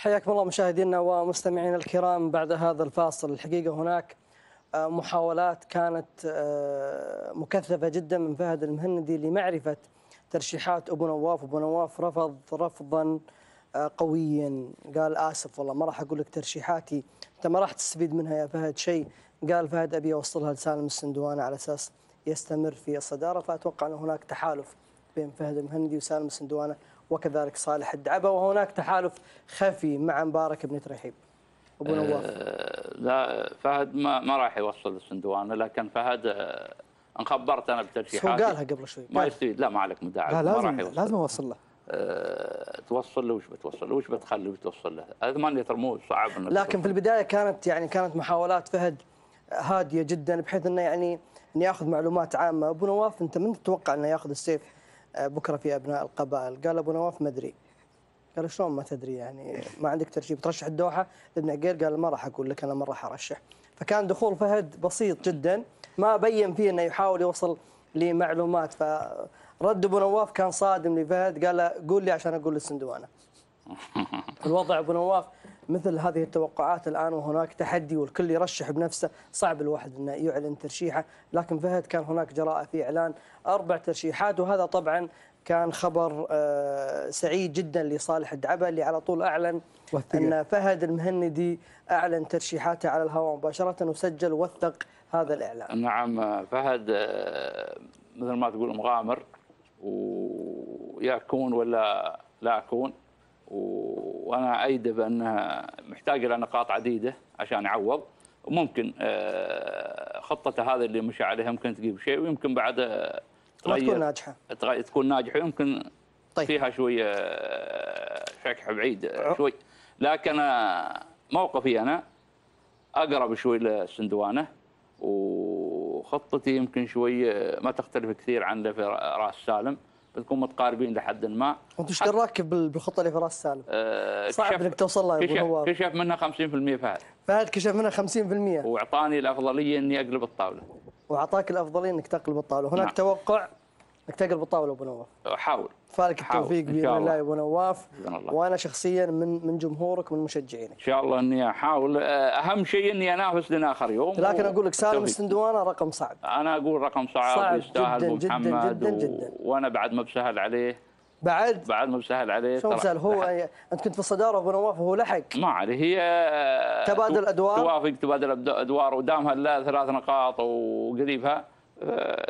حياكم الله مشاهدينا ومستمعينا الكرام. بعد هذا الفاصل الحقيقة هناك محاولات كانت مكثفة جدا من فهد المهندي لمعرفة ترشيحات أبو نواف. أبو نواف رفض رفضا قويا، قال آسف والله ما راح أقول لك ترشيحاتي، أنت ما راح تستفيد منها يا فهد شيء. قال فهد أبي أوصلها لسالم السندوانة على أساس يستمر في الصدارة. فأتوقع أن هناك تحالف بين فهد المهندي وسالم السندوانة وكذلك صالح الدعبة، وهناك تحالف خفي مع مبارك بن ترحيب. أبو نواف لا، فهد ما راح يوصل السندوانة، لكن فهد ان خبرت انا بترشيحاتي هو قالها قبل شوي ما يستفيد. لا ما عليك مداعب، لا ما لازم راح يوصل. لازم اوصل له. توصل له وش بتوصل له؟ وش بتخلي وش توصل له؟ هذا 8 رموز صعب انك لكن في البداية كانت محاولات فهد هادية جدا، بحيث انه أن ياخذ معلومات عامة. أبو نواف أنت من تتوقع أنه ياخذ السيف بكرة في أبناء القبائل؟ قال أبو نواف ما أدري. قال شلون ما تدري يعني ما عندك ترشيح؟ ترشح الدوحة لابن عقيل؟ قال ما راح أقول لك أنا، ما راح أرشح. فكان دخول فهد بسيط جدا، ما بين فيه أنه يحاول يوصل لمعلومات. فرد أبو نواف كان صادم لفهد، قال له قول لي عشان أقول للسندوانة. الوضع أبو نواف مثل هذه التوقعات الآن، وهناك تحدي والكل يرشح بنفسه، صعب الواحد أنه يعلن ترشيحه. لكن فهد كان هناك جراءة في إعلان 4 ترشيحات، وهذا طبعا كان خبر سعيد جدا لصالح الدعبة اللي على طول أعلن أن فهد المهندي أعلن ترشيحاته على الهواء مباشرة وسجل ووثق هذا الإعلان. نعم، فهد مثل ما تقول مغامر، ويكون ولا لا أكون، وأنا أيد بأنها محتاج إلى نقاط عديدة عشان يعوض. وممكن خطته هذه اللي مشى عليها ممكن تجيب شيء، ويمكن بعد تكون ناجحة، تكون ناجحة، يمكن فيها شوية شكح بعيد شوي. لكن موقفي أنا أقرب شوي للسندوانة، وخطتي يمكن شوي ما تختلف كثير عن اللي في راس سالم، بتكون متقاربين لحد ما. وانت ايش دراك بالخطه اللي في راس سالم؟ صعب انك توصل لها يا ابو نواف. كشف منها 50% فهد كشف منها 50%، واعطاني الافضليه اني اقلب الطاوله. واعطاك الافضليه انك تقلب الطاوله. هناك نعم. توقع انك تقلب الطاوله ابو نواف. احاول. فالك التوفيق باذن الله يا ابو نواف، الله. وانا شخصيا من جمهورك ومن مشجعينك. ان شاء الله اني احاول. اهم شيء اني انافس لنا اخر يوم. لكن اقول لك سالم السندوانه رقم صعب. انا اقول رقم صعب ويستاهل جدا محمد جدا جدا. وانا بعد ما بسهل عليه. بعد ما بسهل عليه. شو مسهل؟ هو انت كنت في الصداره ابو نواف وهو لحق. ما عليه، هي تبادل ادوار. توافق تبادل ادوار، ودامها 3 نقاط وقريبها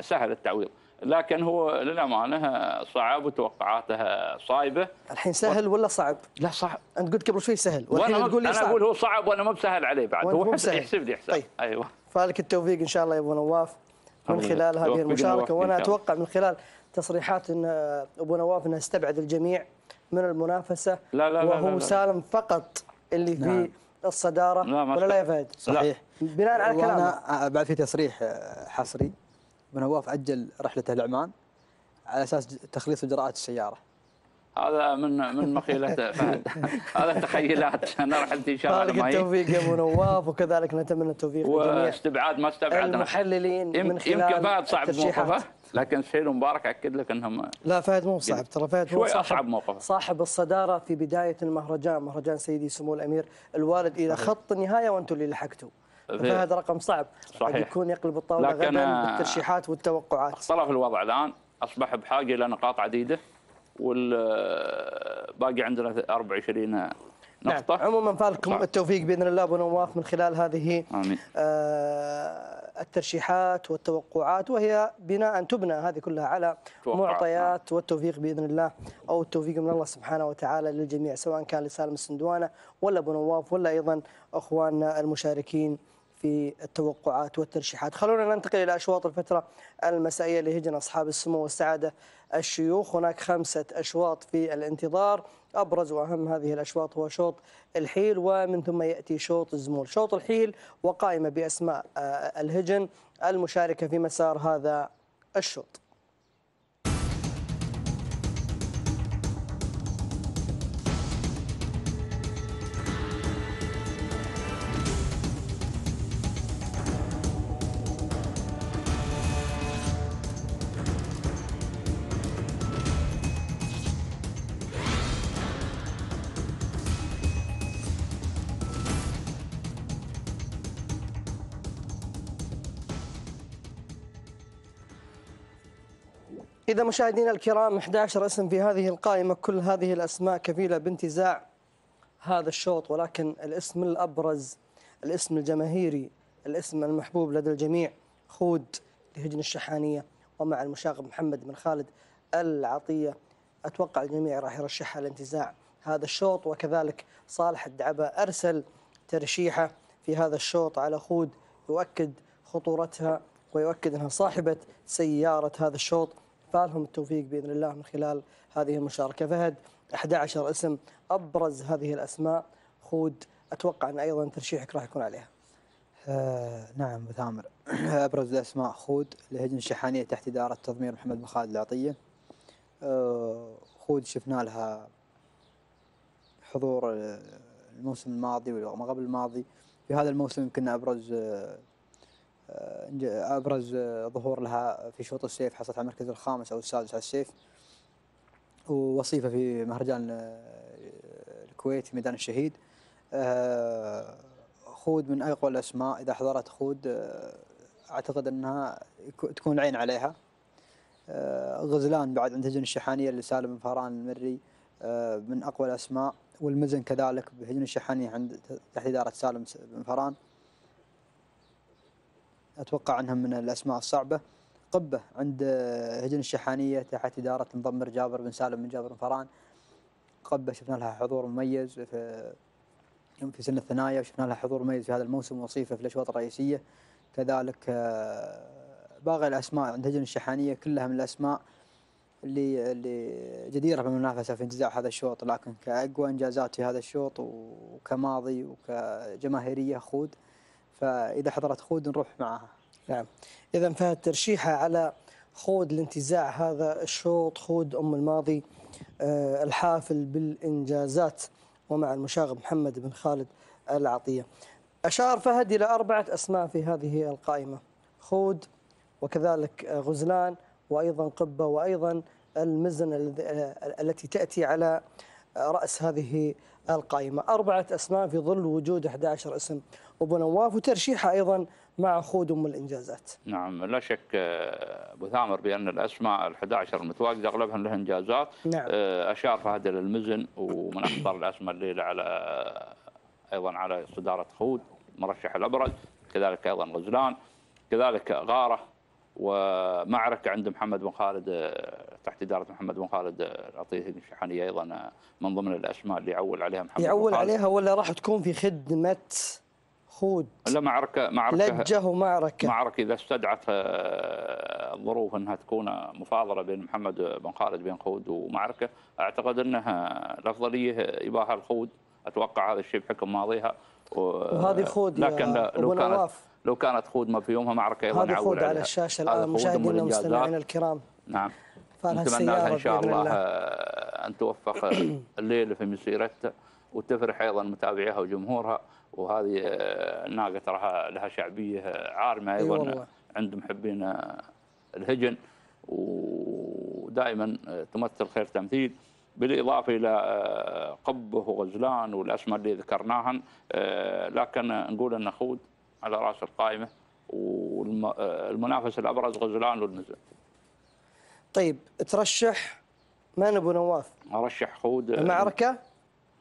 سهل التعويض. لكن هو للامانه صعب وتوقعاته صايبه. الحين سهل ولا صعب؟ لا صعب. انت قلت قبل شوي سهل والحين تقول لي صعب. انا اقول هو صعب وانا ما بسهل عليه بعد. هو يحسب لي حساب. طيب. ايوه. فالك التوفيق ان شاء الله يا ابو نواف من خلال هذه المشاركه. وانا اتوقع من خلال تصريحات ان ابو نواف انه استبعد الجميع من المنافسه. لا وهو لا سالم فقط اللي في الصداره. لا ولا لا يا فهد؟ صحيح. بناء على كلامه. وانا بعد في تصريح حصري، ابو نواف اجل رحلته لعمان على اساس تخليص اجراءات السياره. هذا من مخيلة فهد. هذا تخيلات. انا رحلتي ان شاء الله. فالك التوفيق يا ابو نواف، وكذلك نتمنى التوفيق للجميع. واستبعاد ما استبعدنا المحللين من خلال يمكن فهد صعب موقفه، لكن سهيل ومبارك اكد لك انهم. لا فهد مو صعب، ترى فهد هو اصعب موقفه. صاحب الصداره في بدايه المهرجان، مهرجان سيدي سمو الامير الوالد الى خط النهايه وانتم اللي لحقتوا. فهذا رقم صعب. صحيح. يكون يقلب الطاوله غدا بالترشيحات والتوقعات. اختلف الوضع الان، اصبح بحاجه الى نقاط عديده، والباقي عندنا 24 نقطه. نعم. عموما فالكم التوفيق باذن الله ابو نواف من خلال هذه آمين. الترشيحات والتوقعات، وهي بناء تبنى هذه كلها على معطيات. والتوفيق باذن الله، او التوفيق من الله سبحانه وتعالى للجميع، سواء كان لسالم السندوانه ولا ابو نواف ولا ايضا اخواننا المشاركين في التوقعات والترشيحات. خلونا ننتقل إلى أشواط الفترة المسائية لهجن أصحاب السمو والسعادة الشيوخ. هناك 5 أشواط في الانتظار، أبرز وأهم هذه الأشواط هو شوط الحيل، ومن ثم يأتي شوط الزمول. شوط الحيل وقائمة بأسماء الهجن المشاركة في مسار هذا الشوط. إذا مشاهدينا الكرام 11 اسم في هذه القائمة، كل هذه الأسماء كفيلة بانتزاع هذا الشوط، ولكن الاسم الأبرز، الاسم الجماهيري، الاسم المحبوب لدى الجميع، خود لهجن الشحانية ومع المشاغب محمد بن خالد العطية. أتوقع الجميع راح يرشحها لانتزاع هذا الشوط، وكذلك صالح الدعبة أرسل ترشيحه في هذا الشوط على خود، يؤكد خطورتها ويؤكد أنها صاحبة سيارة هذا الشوط، فالهم التوفيق بإذن الله من خلال هذه المشاركة. فهد 11 اسم، أبرز هذه الأسماء خود، أتوقع أن أيضا ترشيحك راح يكون عليها. نعم أبو ثامر. أبرز الأسماء خود لهجن الشحانية تحت إدارة تضمير محمد بن خالد العطية. خود شفنا لها حضور الموسم الماضي وما قبل الماضي. في هذا الموسم يمكن أبرز ظهور لها في شوط السيف، حصلت على المركز الخامس أو السادس على السيف، ووصيفة في مهرجان الكويت في ميدان الشهيد. خود من أقوى الأسماء، إذا حضرت خود أعتقد أنها تكون العين عليها. غزلان بعد عند هجن الشحانية لسالم بن فهران المري من أقوى الأسماء، والمزن كذلك بهجن الشحانية عند تحت إدارة سالم بن فهران، أتوقع أنها من الأسماء الصعبة. قبة عند هجن الشحانية تحت إدارة مضمر جابر بن سالم بن جابر بن فهران. قبة شفنا لها حضور مميز في سن الثنايا، وشفنا لها حضور مميز في هذا الموسم، وصيفة في الأشواط الرئيسية. كذلك باقي الأسماء عند هجن الشحانية كلها من الأسماء اللي جديرة بالمنافسة في انتزاع هذا الشوط، لكن كأقوى إنجازات في هذا الشوط وكماضي وكجماهيرية خود، فإذا حضرت خود نروح معها. نعم، إذا فهد ترشيحها على خود لانتزاع هذا الشوط، خود أم الماضي الحافل بالإنجازات ومع المشاغب محمد بن خالد العطية. أشار فهد إلى 4 أسماء في هذه القائمة، خود وكذلك غزلان وأيضا قبة وأيضا المزن التي تأتي على رأس هذه القائمة. 4 أسماء في ظل وجود 11 اسم أبو نواف، وترشيحها أيضا مع خود أم الإنجازات. نعم، لا شك أبو ثامر بأن الأسماء ال11 المتواجدة أغلبها لها إنجازات. نعم. أشار فهد للمزن، ومن أخطر الأسماء الليلة على أيضا على صدارة خود مرشح الأبرز، كذلك أيضا غزلان، كذلك غارة ومعركة عند محمد بن خالد تحت إدارة محمد بن خالد العطية الشحانية، أيضا من ضمن الأسماء اللي يعول عليها محمد يعول بن خالد. عليها ولا راح تكون في خدمة خود؟ لا، معركة لجة ومعركة. معركة إذا استدعت الظروف أنها تكون مفاضلة بين محمد بن خالد بين خود ومعركة، أعتقد أنها الأفضلية يباها الخود. أتوقع هذا الشيء بحكم ماضيها، وهذه خود لكن لو كانت خود ما في يومها معركة أيضا هذه خود على الشاشة الآن مشاهدينا ومستمعينا الكرام. نعم، نتمنى لها إن شاء الله أن توفق الليلة في مسيرتها، وتفرح أيضا متابعيها وجمهورها. وهذه الناقة تراها لها شعبية عارمة أيضا عند محبين الهجن، ودائما تمثل خير تمثيل، بالإضافة إلى قبه وغزلان والأسماء اللي ذكرناها. لكن نقول أن خود على رأس القائمة، والمنافس الأبرز غزلان والمزن. طيب، ترشح من أبو نواف؟ أرشح خود المعركة،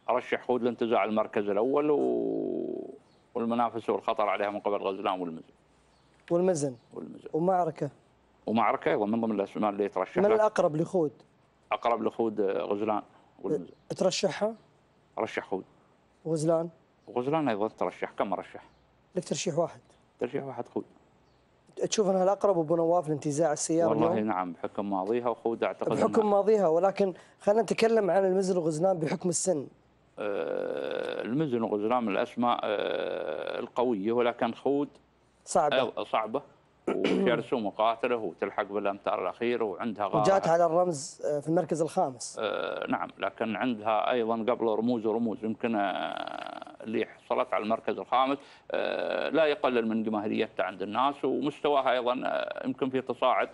أرشح خود لانتزاع المركز الأول، والمنافس والخطر عليها من قبل غزلان والمزن. ومعركة أيضا من ضمن الأسماء اللي ترشح. من الأقرب لخود؟ أقرب لخود غزلان والمزن. ترشحها؟ أرشح خود. وغزلان أيضا ترشح. كم أرشح؟ لك ترشيح واحد. ترشيح واحد خود. تشوف أنها الأقرب أبو نواف لانتزاع السيارة؟ والله اليوم؟ نعم، بحكم ماضيها، وخود أعتقد بحكم ماضيها، ولكن خلينا نتكلم عن المزن وغزلان بحكم السن. المزن وغزلان من الأسماء القوية، ولكن خود صعبة وشرسة ومقاتلة وتلحق بالأمتار الأخيرة، وعندها غارة وجات على الرمز في المركز الخامس. نعم، لكن عندها أيضا قبل رموز يمكن اللي حصلت على المركز الخامس لا يقلل من جماهيريتها عند الناس، ومستواها أيضا يمكن في تصاعد.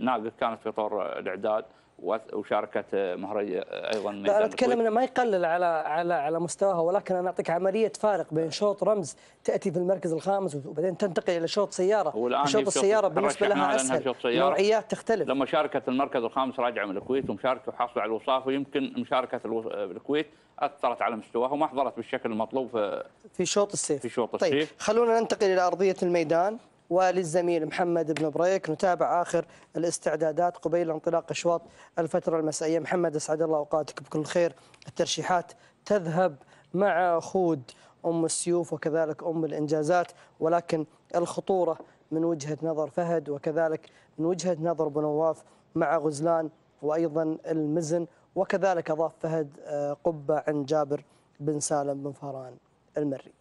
ناقة كانت في طور الإعداد وشاركت مهرجان ايضا لا انا اتكلم انه ما يقلل على مستواها، ولكن انا اعطيك عمليه فارق بين شوط رمز تاتي في المركز الخامس وبعدين تنتقل الى شوط سياره، وشوط السياره بالنسبه لها اسهل، نوعيات تختلف. لما شاركت المركز الخامس راجعه من الكويت ومشاركه وحاصله على الوصاف، ويمكن مشاركه الكويت اثرت على مستواها وما حضرت بالشكل المطلوب في شوط السيف. في شوط طيب السيف. خلونا ننتقل الى ارضيه الميدان وللزميل محمد بن بريك نتابع آخر الاستعدادات قبيل انطلاق أشواط الفترة المسائية. محمد أسعد الله أوقاتك بكل خير. الترشيحات تذهب مع خود أم السيوف وكذلك أم الإنجازات، ولكن الخطورة من وجهة نظر فهد وكذلك من وجهة نظر أبو نواف مع غزلان وأيضا المزن، وكذلك أضاف فهد قبة عن جابر بن سالم بن فهران المري.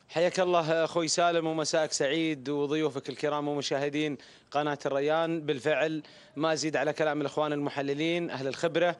حياك الله اخوي سالم ومساءك سعيد وضيوفك الكرام ومشاهدين قناه الريان. بالفعل ما ازيد على كلام الاخوان المحللين اهل الخبره،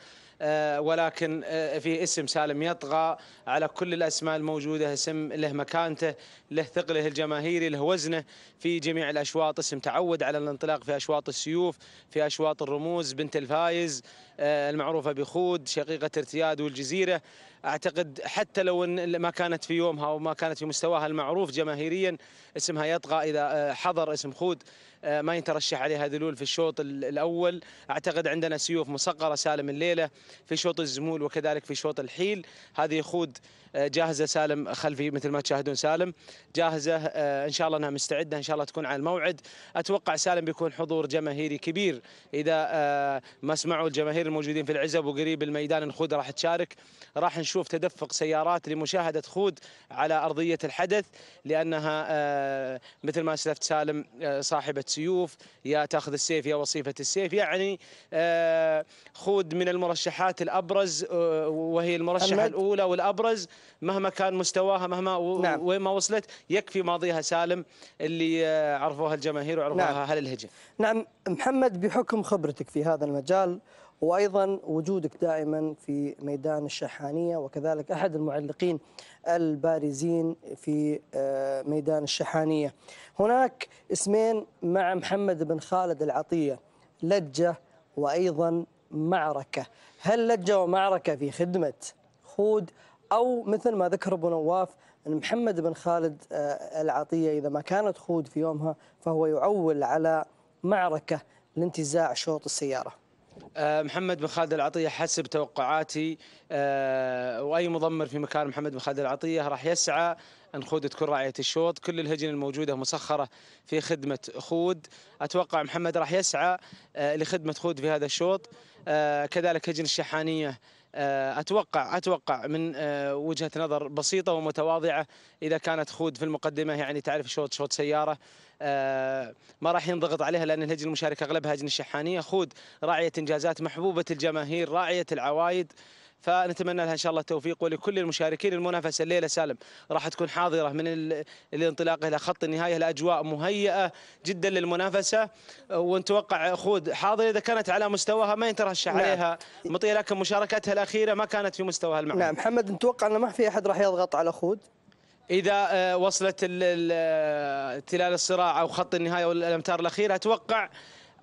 ولكن في اسم سالم يطغى على كل الاسماء الموجوده، اسم له مكانته، له ثقله الجماهيري، له وزنه في جميع الاشواط، اسم تعود على الانطلاق في اشواط السيوف، في اشواط الرموز، بنت الفايز المعروفه بخود، شقيقه ارتياد والجزيره. اعتقد حتى لو ان ما كانت في يومها وما كانت في مستواها المعروف جماهيريا، اسمها يطغى اذا حضر اسم خود ما يترشح عليها ذلول في الشوط الاول. اعتقد عندنا سيوف مصغره سالم الليله في شوط الزمول وكذلك في شوط الحيل. هذه خود جاهزه سالم خلفي مثل ما تشاهدون، سالم جاهزه ان شاء الله انها مستعده، ان شاء الله تكون على الموعد. اتوقع سالم بيكون حضور جماهيري كبير اذا ما سمعوا الجماهير الموجودين في العزب وقريب الميدان ان خود راح تشارك. راح نشوف تدفق سيارات لمشاهده خود على ارضيه الحدث، لانها مثل ما اسلفت سالم صاحبه سيوف، يا تاخذ السيف يا وصيفه السيف، يعني خود من المرشحات الابرز وهي المرشحه الاولى والابرز مهما كان مستواها، مهما وين ما وصلت يكفي ماضيها سالم اللي عرفوها الجماهير وعرفوها اهل الهجن. نعم محمد، بحكم خبرتك في هذا المجال وأيضا وجودك دائما في ميدان الشحانية وكذلك أحد المعلقين البارزين في ميدان الشحانية، هناك اسمين مع محمد بن خالد العطية، لجة وأيضا معركة. هل لجة ومعركة في خدمة خود، أو مثل ما ذكر أبو نواف أن محمد بن خالد العطية إذا ما كانت خود في يومها فهو يعول على معركة لانتزاع شوط السيارة؟ محمد بن خالد العطية حسب توقعاتي وأي مضمر في مكان محمد بن خالد العطية راح يسعى أن خود تكون راعية الشوط. كل الهجن الموجودة مسخرة في خدمة خود، أتوقع محمد راح يسعى لخدمة خود في هذا الشوط. كذلك هجن الشحانية أتوقع من وجهة نظر بسيطة ومتواضعة إذا كانت خود في المقدمة، يعني تعرف شوط سيارة ما راح ينضغط عليها لأن الهجن المشاركة أغلبها هجن الشحانية. خود راعية إنجازات، محبوبة الجماهير، راعية العوايد، فنتمنى لها ان شاء الله التوفيق. ولكل المشاركين المنافسه الليله سالم راح تكون حاضره من الانطلاق الى خط النهايه، الاجواء مهيئه جدا للمنافسه، ونتوقع خود حاضره اذا كانت على مستواها ما يترشح عليها مطيه، لكن مشاركتها الاخيره ما كانت في مستواها المعنوي. نعم محمد، نتوقع انه ما في احد راح يضغط على خود اذا وصلت تلال الصراع او خط النهايه والامتار الاخيره.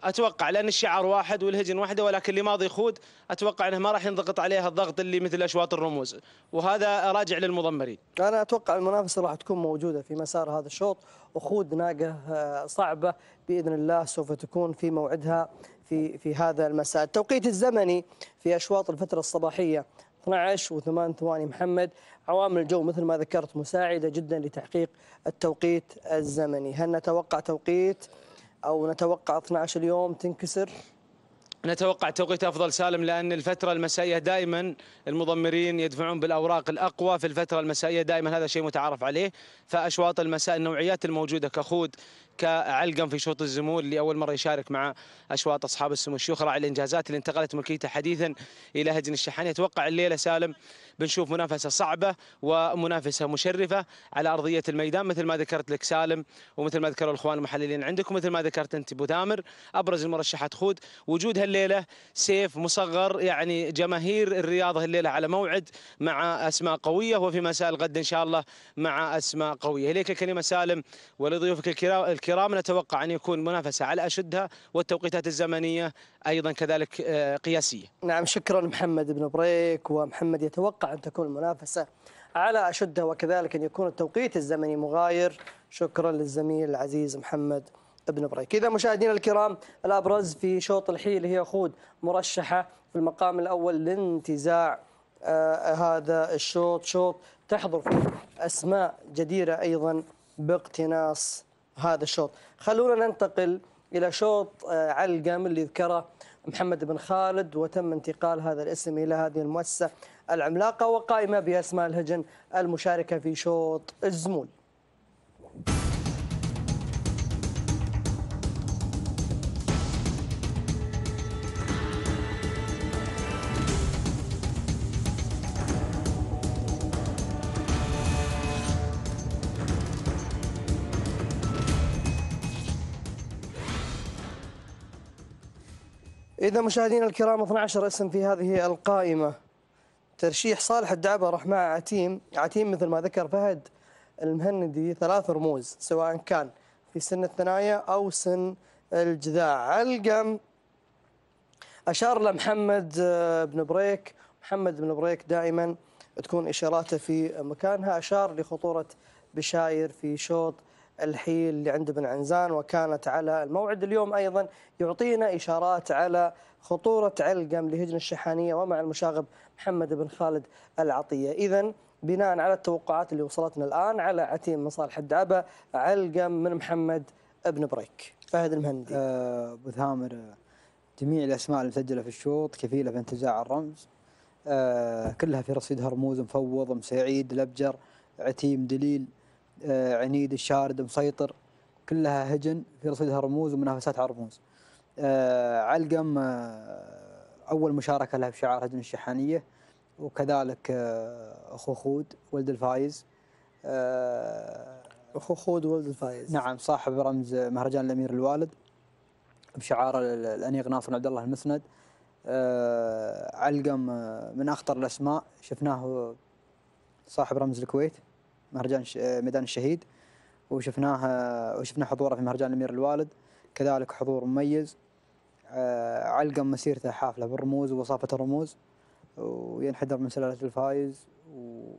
اتوقع لان الشعار واحد والهجن واحده، ولكن اللي ماضي خود اتوقع انه ما راح ينضغط عليها الضغط اللي مثل اشواط الرموز، وهذا راجع للمضمرين. انا اتوقع المنافسه راح تكون موجوده في مسار هذا الشوط، وخود ناقه صعبه باذن الله سوف تكون في موعدها في هذا المساء. التوقيت الزمني في اشواط الفتره الصباحيه 12:08 محمد. عوامل الجو مثل ما ذكرت مساعده جدا لتحقيق التوقيت الزمني. هل نتوقع توقيت أو نتوقع 12 اليوم تنكسر؟ نتوقع توقيت أفضل سالم، لأن الفترة المسائية دائما المضمرين يدفعون بالأوراق الأقوى في الفترة المسائية، دائما هذا شيء متعارف عليه. فأشواط المساء النوعيات الموجودة كخود كعلقم في شوط الزمول اللي أول مرة يشارك مع أشواط أصحاب السمو الشيوخ، راعي الإنجازات اللي انتقلت ملكيته حديثا إلى هجن الشحانية. أتوقع الليلة سالم بنشوف منافسة صعبة ومنافسة مشرفة على أرضية الميدان مثل ما ذكرت لك سالم، ومثل ما ذكروا الإخوان المحللين عندكم، مثل ما ذكرت أنت أبو ثامر. أبرز المرشحات خود، وجودها الليلة سيف مصغر، يعني جماهير الرياضة الليلة على موعد مع أسماء قوية، وفي مساء الغد إن شاء الله مع أسماء قوية. إليك الكلمة سالم ولضيوفك الكرام نتوقع أن يكون منافسة على أشدها، والتوقيتات الزمنية أيضا كذلك قياسية. نعم، شكرا محمد بن بريك. ومحمد يتوقع أن تكون المنافسة على أشدها وكذلك أن يكون التوقيت الزمني مغاير. شكرا للزميل العزيز محمد بن بريك. إذا مشاهدينا الكرام، الأبرز في شوط الحيل هي خوذ مرشحة في المقام الأول لانتزاع هذا الشوط، شوط تحضر فيه أسماء جديرة أيضا باقتناص هذا الشوط. خلونا ننتقل إلى شوط علقم اللي ذكره محمد بن خالد، وتم انتقال هذا الاسم إلى هذه المؤسسة العملاقة وقائمة بأسماء الهجن المشاركة في شوط الزمول. إذا مشاهدينا الكرام 12 اسم في هذه القائمة. ترشيح صالح الدعبة راح مع عتيم مثل ما ذكر فهد المهندي 3 رموز سواء كان في سن الثنايا أو سن الجذاع. علقم أشار لمحمد بن بريك. محمد بن بريك دائما تكون إشاراته في مكانها. أشار لخطورة بشاير في شوط الحيل اللي عند بن عنزان، وكانت على الموعد اليوم أيضا يعطينا إشارات على خطورة علقم لهجن الشحانية ومع المشاغب محمد بن خالد العطية. إذا بناء على التوقعات اللي وصلتنا الآن على عتيم من صالح الدعبة، علقم من محمد بن بريك. فهد المهندي. أبو ثامر، جميع الأسماء المسجلة في الشوط كفيلة بانتزاع الرمز، كلها في رصيدها رموز: مفوض، مسعيد، الأبجر، عتيم، دليل، عنيد، الشارد، مسيطر، كلها هجن في رصيدها رموز ومنافسات على الرموز. علقم أول مشاركة لها بشعار هجن الشحانية، وكذلك أخو خود ولد الفايز. أخو خود ولد الفايز، نعم، صاحب رمز مهرجان الأمير الوالد بشعار الأنيق ناصر بن عبد الله المسند. علقم من أخطر الأسماء، شفناه صاحب رمز الكويت مهرجان ميدان الشهيد، وشفنا حضوره في مهرجان الأمير الوالد، كذلك حضور مميز. علقم مسيرته حافلة بالرموز ووصافة الرموز، وينحدر من سلالة الفايز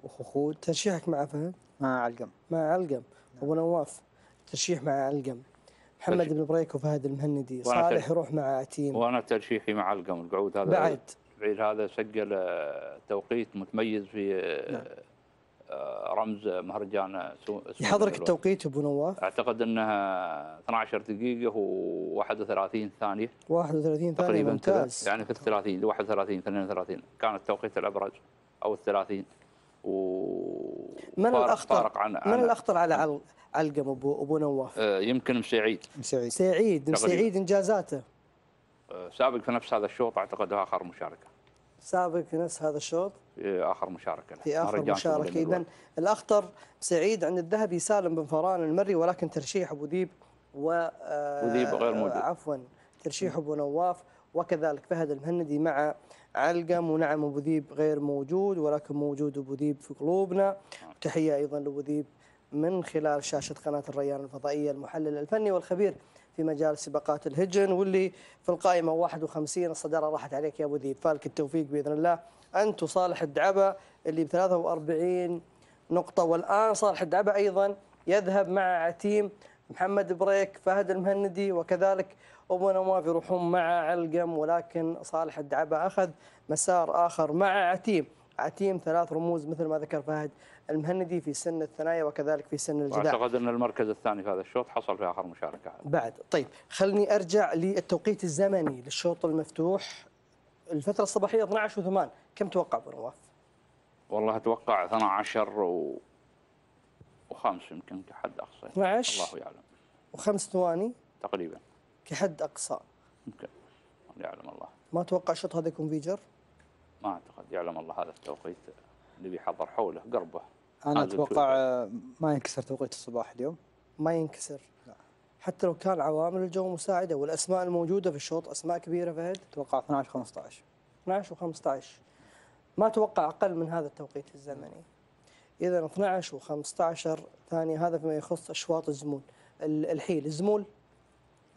وأخو خود. ترشيحك مع فهد؟ مع علقم. مع علقم. أبو نواف ترشيح مع علقم. محمد بن بريك وفهد المهندي. صالح يروح مع عتيم. وأنا ترشيحي مع علقم. القعود هذا بعد بعيد، هذا سجل توقيت متميز في رمز مهرجان يحضرك التوقيت ابو نواف؟ اعتقد انها 12 دقيقة و31 ثانية. 31 ثانية تقريبا ممتاز. يعني في ال 30 ل 31 32 كان التوقيت الابرز، او ال 30. من الأخطر على علقم ابو نواف؟ يمكن مسعيد انجازاته. سابق في نفس هذا الشوط، اعتقد اخر مشاركة. سابق في نفس هذا الشوط في اخر مشاركة اذا الاخطر سعيد عند الذهبي سالم بن فران المري، ولكن ترشيح ابو ذيب ذيب غير موجود. عفوا، ترشيح ابو نواف وكذلك فهد المهندي مع علقم. ونعم ابو ذيب غير موجود، ولكن موجود ابو ذيب في قلوبنا. تحية ايضا لابو ذيب من خلال شاشة قناة الريان الفضائية، المحلل الفني والخبير في مجال سباقات الهجن، واللي في القائمة 51. الصدارة راحت عليك يا أبو ذيب، فالك التوفيق بإذن الله. أنت وصالح الدعبة اللي ب 43 نقطة. والآن صالح الدعبة أيضا يذهب مع عتيم، محمد بريك، فهد المهندي وكذلك أبو نواف يروحون مع علقم، ولكن صالح الدعبة أخذ مسار آخر مع عتيم 3 رموز مثل ما ذكر فهد المهندي في سن الثنايا وكذلك في سن الجذاع. أعتقد أن المركز الثاني في هذا الشوط حصل في آخر مشاركة بعد. طيب خلني أرجع للتوقيت الزمني للشوط المفتوح. الفترة الصباحية 12 و8، كم توقع أبو نواف؟ والله أتوقع 12 و5 يمكن كحد أقصى. 12 الله يعلم. و5 ثواني تقريبا كحد أقصى. يمكن، يعلم الله. ما أتوقع الشوط هذا يكون فيجر؟ ما أعتقد، يعلم الله. هذا التوقيت اللي بيحضر حوله قربه. أنا أتوقع ما ينكسر توقيت الصباح اليوم. ما ينكسر؟ لا. حتى لو كان عوامل الجو مساعدة والأسماء الموجودة في الشوط أسماء كبيرة فهد؟ أتوقع 12 و15. ما أتوقع أقل من هذا التوقيت الزمني. إذا 12 و15 ثانية، هذا فيما يخص أشواط الزمون. الحيل الزمول؟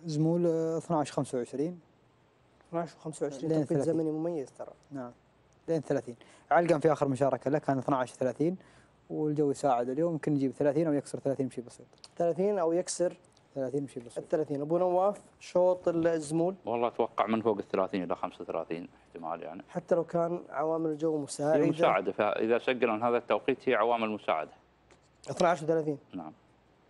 زمول 12-25. 12 و25 لين توقيت 30. زمني مميز ترى. نعم لين 30. علقم في آخر مشاركة له كان 12-30 والجو يساعد اليوم، يمكن نجيب 30 أو يكسر 30 بشيء بسيط. 30 أو يكسر 30 بشيء بسيط. 30. أبو نواف شوط الزمول؟ والله اتوقع من فوق ال 30 الى 35 احتمال يعني. حتى لو كان عوامل الجو مساعده. هي مساعده، فاذا سجل هذا التوقيت هي عوامل مساعده. 12 و30. نعم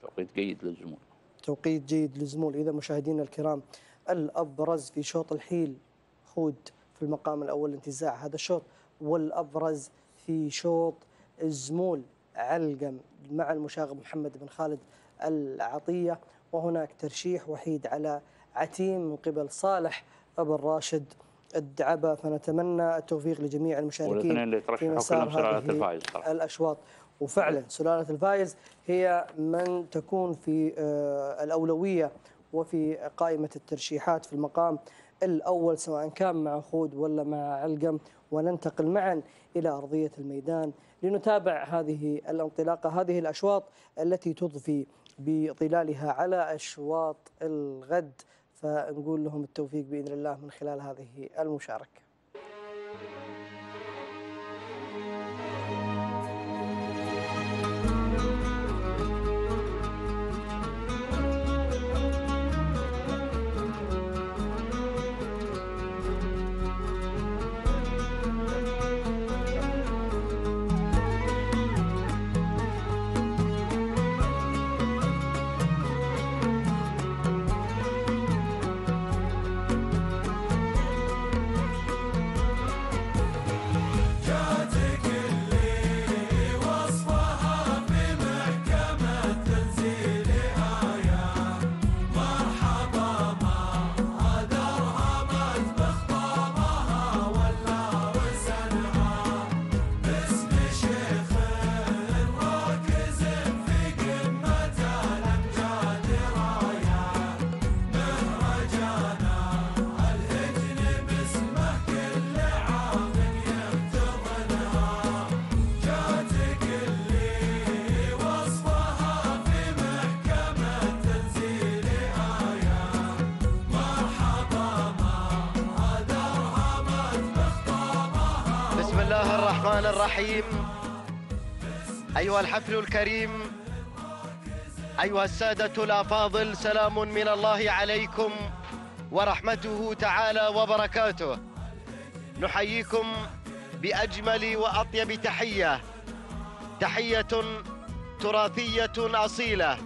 توقيت جيد للزمول. توقيت جيد للزمول. إذا مشاهدينا الكرام الأبرز في شوط الحيل خود في المقام الأول انتزاع هذا الشوط، والأبرز في شوط الزمول علقم مع المشاغب محمد بن خالد العطية، وهناك ترشيح وحيد على عتيم من قبل صالح أبو الراشد الدعبة. فنتمنى التوفيق لجميع المشاركين والاثنين اللي ترشحوا كلهم سلالة الفايز صراحة. الأشواط. وفعلا سلالة الفايز هي من تكون في الأولوية وفي قائمة الترشيحات في المقام الأول، سواء كان مع خود ولا مع علقم. وننتقل معا إلى أرضية الميدان لنتابع هذه الانطلاقة، هذه الأشواط التي تضفي بظلالها على أشواط الغد. فنقول لهم التوفيق بإذن الله من خلال هذه المشاركة. الرحيم. أيها الحفل الكريم، أيها السادة الأفاضل، سلام من الله عليكم ورحمته تعالى وبركاته. نحييكم بأجمل وأطيب تحية، تحية تراثية أصيلة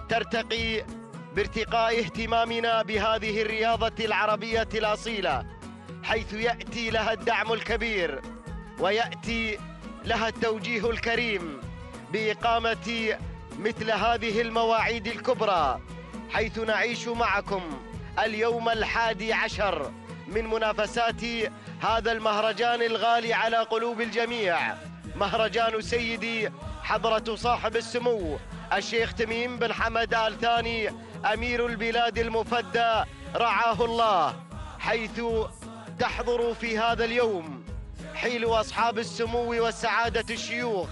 ترتقي بارتقاء اهتمامنا بهذه الرياضة العربية الأصيلة، حيث يأتي لها الدعم الكبير ويأتي لها التوجيه الكريم بإقامة مثل هذه المواعيد الكبرى، حيث نعيش معكم اليوم 11 من منافسات هذا المهرجان الغالي على قلوب الجميع، مهرجان سيدي حضرة صاحب السمو الشيخ تميم بن حمد آل ثاني أمير البلاد المفدى رعاه الله، حيث تحضر في هذا اليوم حيل أصحاب السمو والسعادة الشيوخ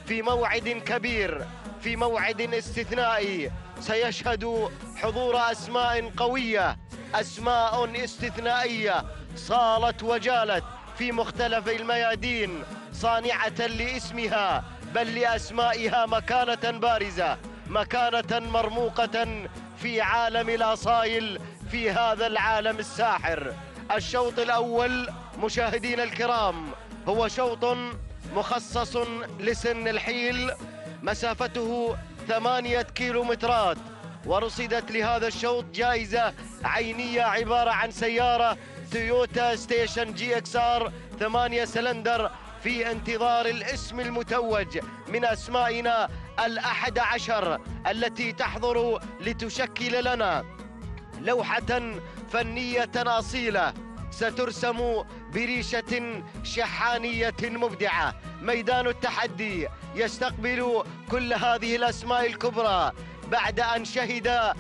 في موعد كبير، في موعد استثنائي سيشهد حضور أسماء قوية، أسماء استثنائية صالت وجالت في مختلف الميادين، صانعة لاسمها بل لأسمائها مكانة بارزة، مكانة مرموقة في عالم الأصايل، في هذا العالم الساحر. الشوط الأول مشاهدين الكرام هو شوط مخصص لسن الحيل، مسافته 8 كيلومترات، ورصدت لهذا الشوط جائزة عينية عبارة عن سيارة تويوتا ستيشن GXR 8 سلندر، في انتظار الاسم المتوج من أسمائنا 11 التي تحضر لتشكل لنا لوحة فنية أصيلة سترسم بريشة شحانية مبدعة. ميدان التحدي يستقبل كل هذه الأسماء الكبرى بعد أن شهد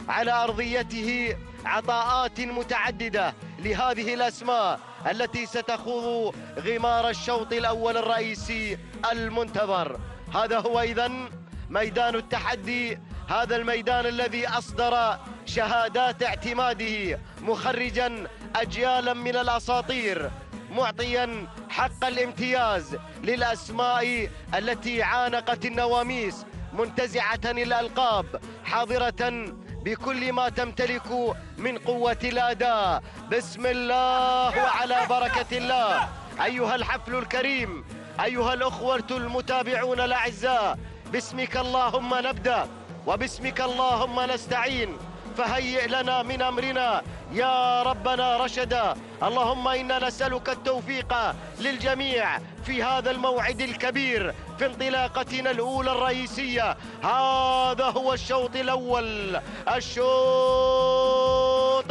على أرضيته عطاءات متعددة لهذه الأسماء التي ستخوض غمار الشوط الأول الرئيسي المنتظر. هذا هو إذن ميدان التحدي هذا الميدان الذي أصدر شهادات اعتماده، مخرجا أجيالا من الأساطير، معطيا حق الامتياز للأسماء التي عانقت النواميس، منتزعة الألقاب، حاضرة بكل ما تمتلك من قوة الأداء. بسم الله وعلى بركة الله. أيها الحفل الكريم، أيها الأخوة المتابعون الأعزاء، باسمك اللهم نبدأ وباسمك اللهم نستعين، فهيئ لنا من أمرنا يا ربنا رشدا. اللهم إنا نسألك التوفيق للجميع في هذا الموعد الكبير، في انطلاقتنا الأولى الرئيسية. هذا هو الشوط الأول، الشوط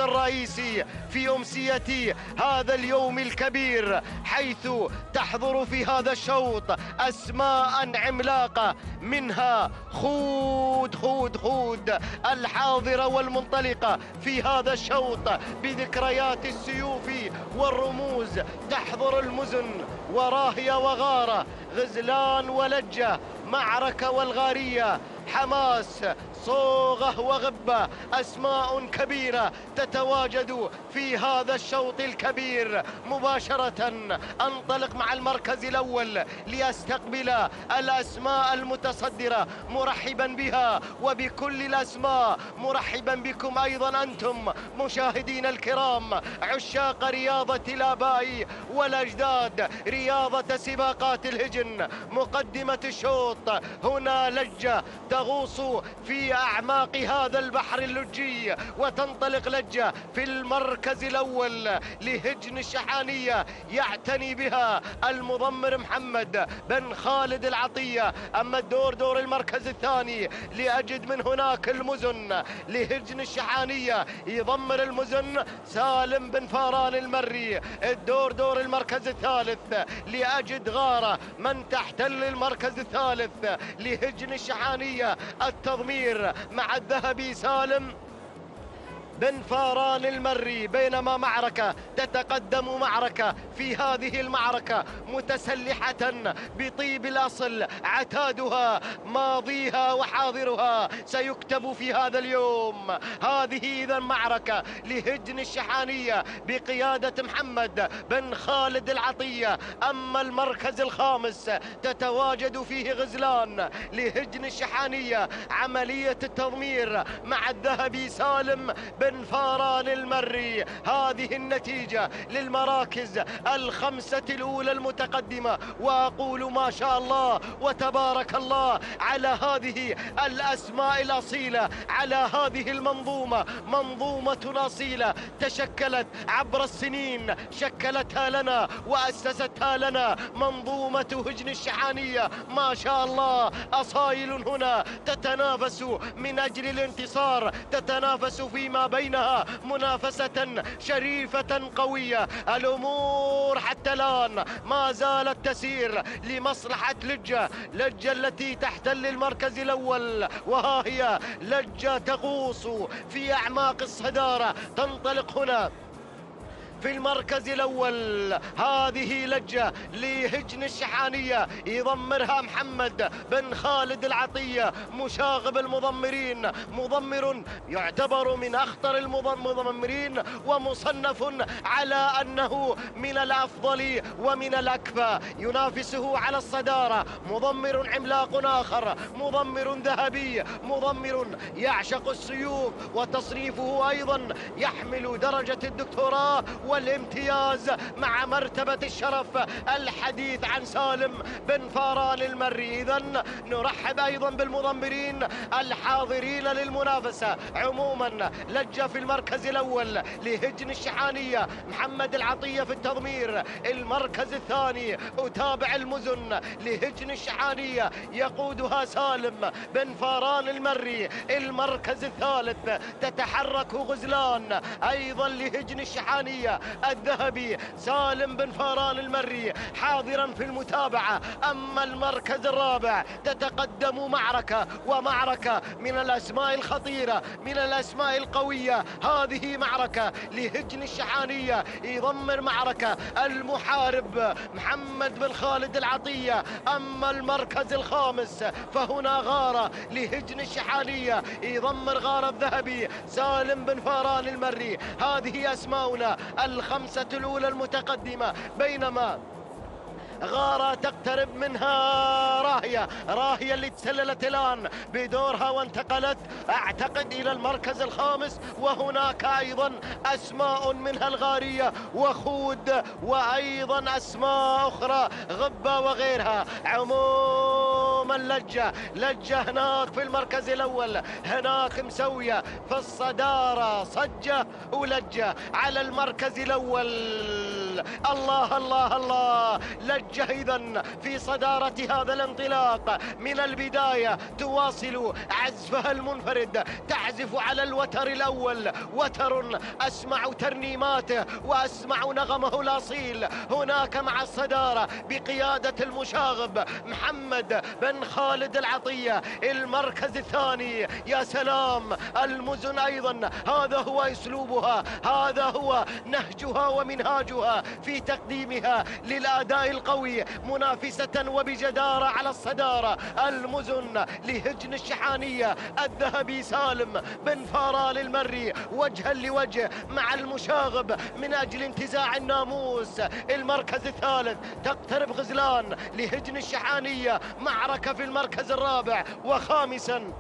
الرئيسي في أمسية هذا اليوم الكبير، حيث تحضر في هذا الشوط أسماء عملاقة، منها خود الحاضرة والمنطلقة في هذا الشوط بذكريات السيوف والرموز. تحضر المزن وراهية وغارة، غزلان ولجة، معركة والغارية، حماس، صوغة وغبة، أسماء كبيرة تتواجد في هذا الشوط الكبير. مباشرة أنطلق مع المركز الأول لأستقبل الأسماء المتصدرة، مرحبا بها وبكل الأسماء. مرحبا بكم أيضا أنتم مشاهدين الكرام، عشاق رياضة الآباء والأجداد، رياضة سباقات الهجن. مقدمة الشوط، هنا لجة تغوص في أعماق هذا البحر اللجي، وتنطلق لجة في المركز الأول لهجن الشحانية، يعتني بها المضمر محمد بن خالد العطية. أما دور المركز الثاني، لأجد من هناك المزن لهجن الشحانية، يضمر المزن سالم بن فاران المري. دور المركز الثالث، لأجد غارة من تحتل المركز الثالث لهجن الشحانية، التضمير مع الذهبي سالم بن فاران المري. بينما معركة تتقدم معركة، في هذه المعركة متسلحة بطيب الأصل، عتادها ماضيها وحاضرها سيكتب في هذا اليوم. هذه إذن معركة لهجن الشحانية بقيادة محمد بن خالد العطية. أما المركز الخامس تتواجد فيه غزلان لهجن الشحانية، عملية التضمير مع الذهبي سالم بن فاران المري. هذه النتيجة للمراكز الخمسة الأولى المتقدمة، وأقول ما شاء الله وتبارك الله على هذه الأسماء الأصيلة، على هذه المنظومة، منظومة أصيلة تشكلت عبر السنين، شكلتها لنا وأسستها لنا منظومة هجن الشحانية. ما شاء الله، أصايل هنا تتنافس من أجل الانتصار، تتنافس فيما بينها منافسة شريفة قوية. الأمور حتى الآن ما زالت تسير لمصلحة لجة التي تحتل المركز الأول، وها هي لجة تغوص في أعماق الصدارة، تنطلق هنا في المركز الأول. هذه لجة لهجن الشحانية، يضمرها محمد بن خالد العطية، مشاغب المضمرين، مضمر يعتبر من أخطر المضمرين، ومصنف على أنه من الأفضل ومن الأكفى، ينافسه على الصدارة مضمر عملاق آخر، مضمر ذهبي، مضمر يعشق السيوف، وتصنيفه أيضا يحمل درجة الدكتوراه والامتياز مع مرتبة الشرف. الحديث عن سالم بن فاران المري. إذن نرحب أيضا بالمضمرين الحاضرين للمنافسة. عموما لجة في المركز الأول لهجن الشحانية، محمد العطية في التضمير. المركز الثاني أتابع المزن لهجن الشحانية، يقودها سالم بن فاران المري. المركز الثالث تتحرك غزلان أيضا لهجن الشحانية، الذهبي سالم بن فاران المري حاضرا في المتابعة. أما المركز الرابع تتقدم معركة، ومعركة من الأسماء الخطيرة، من الأسماء القوية. هذه معركة لهجن الشحانية، يضمر معركة المحارب محمد بن خالد العطية. أما المركز الخامس فهنا غارة لهجن الشحانية، يضمر غارة الذهبي سالم بن فاران المري. هذه أسماؤنا الخمسة الأولى المتقدمة، بينما غارة تقترب منها راهية اللي تسللت الآن بدورها وانتقلت أعتقد إلى المركز الخامس. وهناك أيضا أسماء منها الغارية وخود، وأيضا أسماء أخرى غبة وغيرها. عموما لجة هناك في المركز الأول، هناك مسوية في الصدارة صجة ولجة على المركز الأول. الله الله الله، لجة إذن في صدارة هذا الانطلاق من البداية، تواصل عزفها المنفرد، تعزف على الوتر الأول، وتر أسمع ترنيماته وأسمع نغمه الأصيل. هناك مع الصدارة بقيادة المشاغب محمد بن خالد العطية. المركز الثاني يا سلام، المزن أيضا هذا هو أسلوبها، هذا هو نهجها ومنهاجها في تقديمها للأداء القوي، منافسة وبجدارة على الصدارة. المزن لهجن الشحانية الذهبي سالم بن فاران المري وجها لوجه مع المشاغب من أجل انتزاع الناموس. المركز الثالث تقترب غزلان لهجن الشحانية، معركة في المركز الرابع. وخامسا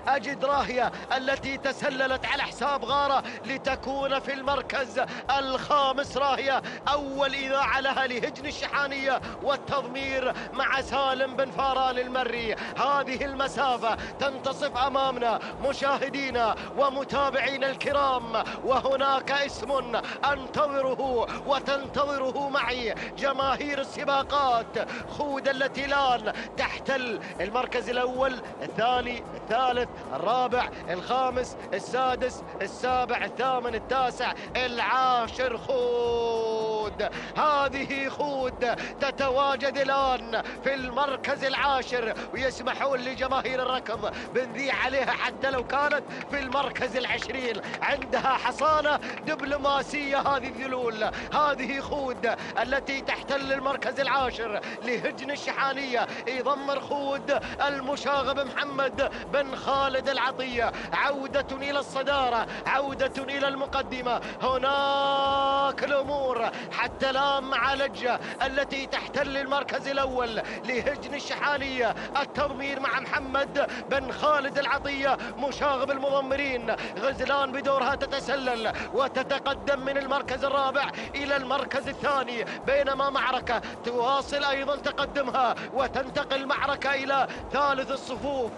أجد راهية التي تسللت على حساب غارة لتكون في المركز الخامس. راهية أول إذاعة لها لهجن الشحانية والتضمير مع سالم بن فاران المري. هذه المسافة تنتصف أمامنا مشاهدينا ومتابعينا الكرام، وهناك اسم أنتظره وتنتظره معي جماهير السباقات. خود التي الآن تحتل المركز الأول، الثاني، الثالث، الرابع، الخامس، السادس، السابع، الثامن، التاسع، العاشر. خود، هذه خود تتواجد الآن في المركز العاشر، ويسمحون لجماهير الركض بنذيع عليها حتى لو كانت في المركز العشرين. عندها حصانة دبلوماسية هذه الذلول. هذه خود التي تحتل المركز العاشر لهجن الشحانية، يضمر خود المشاغب محمد بن خالد العطية. عودة إلى الصدارة، عودة إلى المقدمة. هناك الأمور حتى الآن مع لجة التي تحتل المركز الأول لهجن الشحانية، التضمير مع محمد بن خالد العطية مشاغب المضمرين. غزلان بدورها تتسلل وتتقدم من المركز الرابع إلى المركز الثاني، بينما معركة تواصل أيضا تقدمها وتنتقل معركة إلى ثالث الصفوف.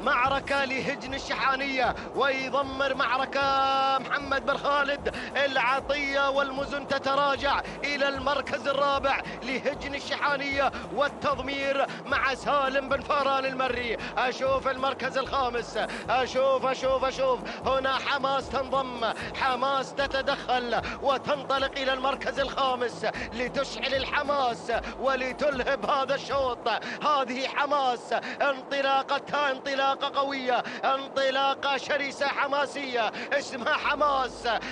معركة لهجن الشحانية ويضمر معركة محمد بن خالد العطية، والمزن تتراجع إلى المركز الرابع لهجن الشحانية والتضمير مع سالم بن فاران المري. أشوف المركز الخامس، أشوف هنا حماس تنضم، حماس تتدخل وتنطلق إلى المركز الخامس لتشعل الحماس ولتلهب هذا الشوط. هذه حماس، انطلاقتها انطلاقة قوية، انطلاقة شرسة حماسية، اسمها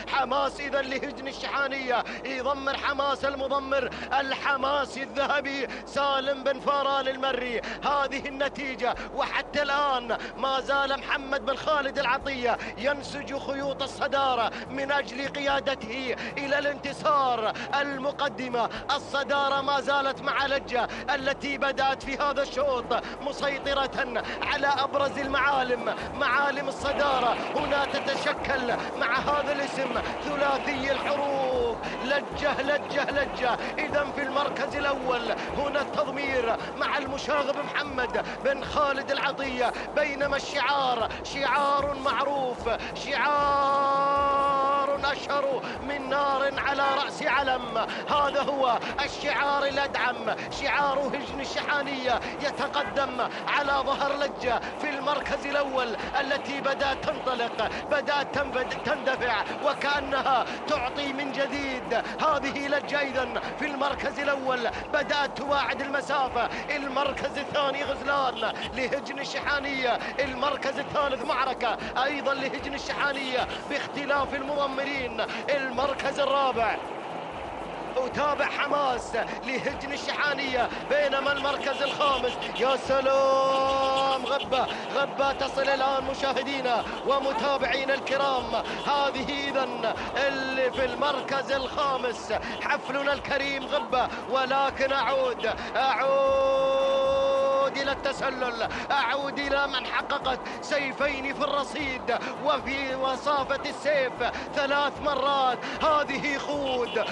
حماس إذا لهجن الشحانية، يضمر حماس المضمر الحماسي الذهبي سالم بن فاران المري. هذه النتيجة، وحتى الآن ما زال محمد بن خالد العطية ينسج خيوط الصدارة من أجل قيادته إلى الانتصار. المقدمة الصدارة ما زالت مع لجة التي بدأت في هذا الشوط مسيطرة على أبرز معالم الصدارة. هنا تتشكل مع هذا الاسم ثلاثي الحروف، لجة. إذا في المركز الأول هنا التضمير مع المشاغب محمد بن خالد العطية، بينما الشعار شعار معروف، شعار أشهر من نار على رأس علم. هذا هو الشعار الأدعم، شعار هجن الشحانية، يتقدم على ظهر لجة في المركز الأول التي بدأت تنطلق، بدأت تندفع وكأنها تعطي من جديد. هذه لجة أيضا في المركز الأول بدأت تواعد المسافة. المركز الثاني غزلان لهجن الشحانية، المركز الثالث معركة أيضا لهجن الشحانية باختلاف المضمرين. المركز الرابع أتابع حماس لهجن الشحانية، بينما المركز الخامس يا سلام غبة تصل الآن مشاهدينا ومتابعينا الكرام. هذه إذن اللي في المركز الخامس حفلنا الكريم غبة، ولكن أعود إلى التسلل، أعود إلى من حققت سيفين في الرصيد وفي وصافة السيف 3 مرات. هذه خود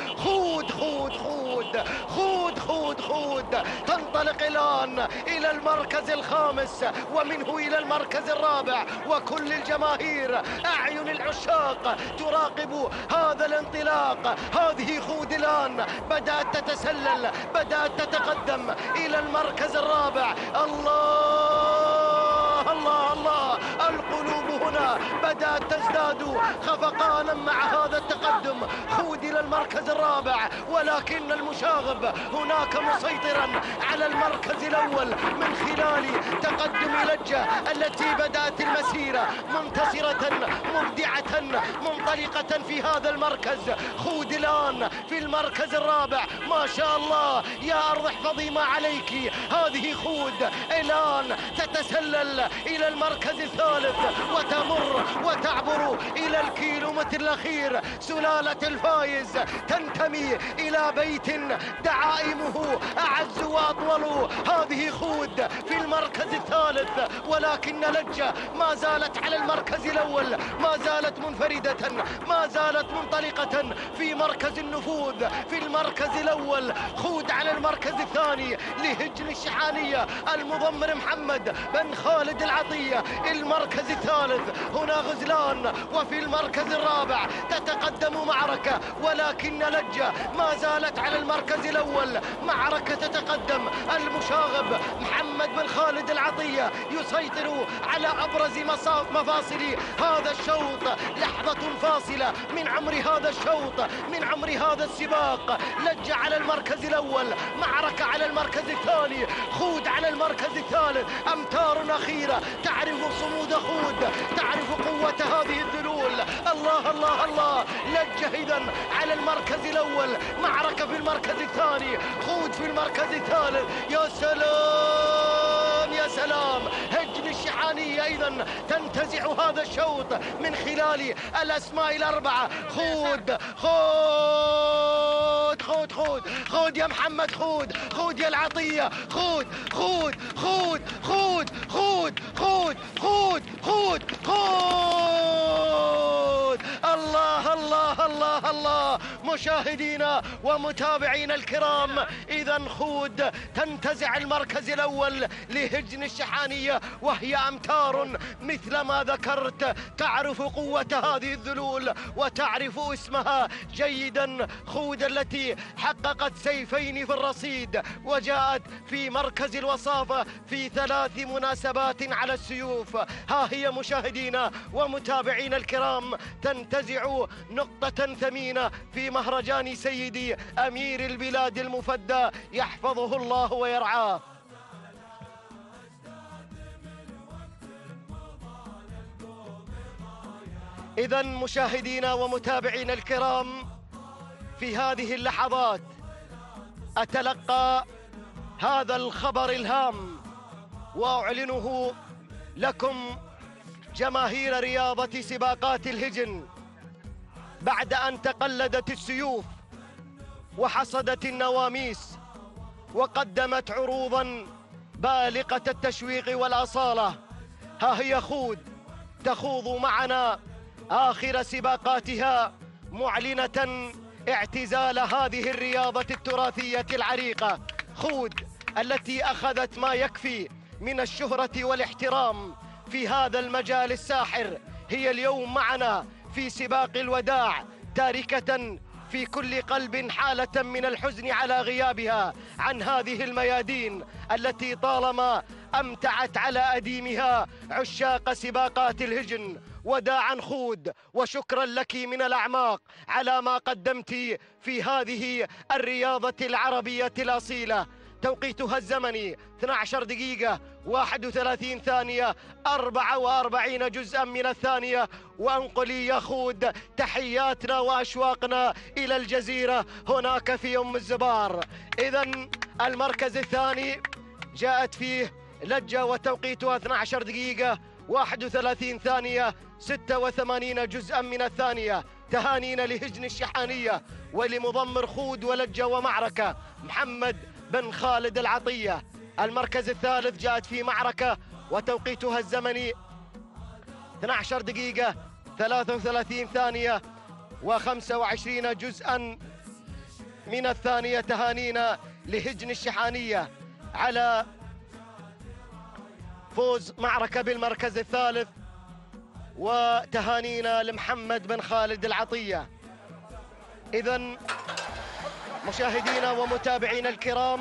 تنطلق الآن إلى المركز الخامس ومنه إلى المركز الرابع، وكل الجماهير أعين العشاق تراقب هذا الانطلاق. هذه خود الآن بدأت تتسلل، بدأت تتقدم إلى المركز الرابع. الله الله الله، القلوب هنا بدأت تزداد خفقانا مع هذا التقدم. خود إلى المركز الرابع، ولكن المشاغب هناك مسيطرا على المركز الأول من خلال تقدم لجة التي بدأت المسيرة منتصرة مبدعة منطلقة في هذا المركز. خود الآن في المركز الرابع، ما شاء الله يا أرض احفظي ما عليك. هذه خود الآن تتسلل إلى المركز الثالث وتمر وتعبر إلى الكيلومتر الأخير. سلالة الفايز تنتمي إلى بيت دعائمه أعز وأطول. هذه خود في المركز الثالث، ولكن لجة ما زالت على المركز الأول، ما زالت منفردة، ما زالت منطلقة في مركز النفوذ. في المركز الأول خود على المركز الثاني لهجن الشحانية المضمر محمد بن خالد العطية. المركز الثالث هنا غزلان، وفي المركز الرابع تتقدم معركة، ولكن لجة ما زالت على المركز الأول. معركة تتقدم، المشاغب محمد بن خالد العطية يسيطر على أبرز مفاصل هذا الشوط. لحظة فاصلة من عمر هذا الشوط، من عمر هذا السباق. لجة على المركز الأول، معركة على المركز الثاني، خود على المركز الثالث. أمتار أخيرة تعرف صمود خود، تعرف قوة هذه الذلول. الله الله الله، لجة إذن على المركز الأول، معركة في المركز الثاني، خود في المركز الثالث. يا سلام يا سلام، هجن الشحانية إذن تنتزع هذا الشوط من خلال الأسماء الأربعة. خود خود خود خود خود يا محمد، خود خود يا العطية، خود خود خود خود خود خود خود خود خود. الله الله الله الله، مشاهدينا ومتابعينا الكرام، إذا خود تنتزع المركز الأول لهجن الشحانية، وهي أمتار مثل ما ذكرت تعرف قوة هذه الذلول وتعرف اسمها جيدا. خود التي حققت سيفين في الرصيد وجاءت في مركز الوصافة في 3 مناسبات على السيوف. ها هي مشاهدينا ومتابعينا الكرام تنتزع نقطة ثمينة في مهرجان سيدي أمير البلاد المفدى يحفظه الله ويرعاه. إذا مشاهدينا ومتابعينا الكرام، في هذه اللحظات أتلقى هذا الخبر الهام وأعلنه لكم جماهير رياضة سباقات الهجن. بعد أن تقلدت السيوف وحصدت النواميس وقدمت عروضا بالغة التشويق والأصالة، ها هي خود تخوض معنا آخر سباقاتها معلنة اعتزال هذه الرياضة التراثية العريقة. خود التي أخذت ما يكفي من الشهرة والاحترام في هذا المجال الساحر، هي اليوم معنا في سباق الوداع تاركة في كل قلب حالة من الحزن على غيابها عن هذه الميادين التي طالما أمتعت على أديمها عشاق سباقات الهجن. وداعا خود، وشكرا لك من الأعماق على ما قدمت في هذه الرياضة العربية الأصيلة. توقيتها الزمني 12 دقيقة 31 ثانية 44 جزءا من الثانية. وانقلي يا خود تحياتنا وأشواقنا إلى الجزيرة هناك في أم الزبار. إذن المركز الثاني جاءت فيه لجة وتوقيتها 12 دقيقة 31 ثانية 86 جزءا من الثانية. تهانينا لهجن الشحانية ولمضمر خود ولجة ومعركة محمد بن خالد العطية. المركز الثالث جاءت في معركة وتوقيتها الزمني 12 دقيقة 33 ثانية و25 جزءا من الثانية. تهانينا لهجن الشحانية على فوز معركة بالمركز الثالث، وتهانينا لمحمد بن خالد العطية. إذن مشاهدينا ومتابعينا الكرام،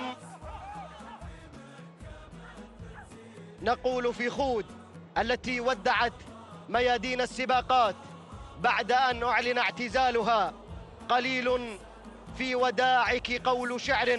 نقول في خود التي ودعت ميادين السباقات بعد أن أعلن اعتزالها: قليل في وداعك قول شعر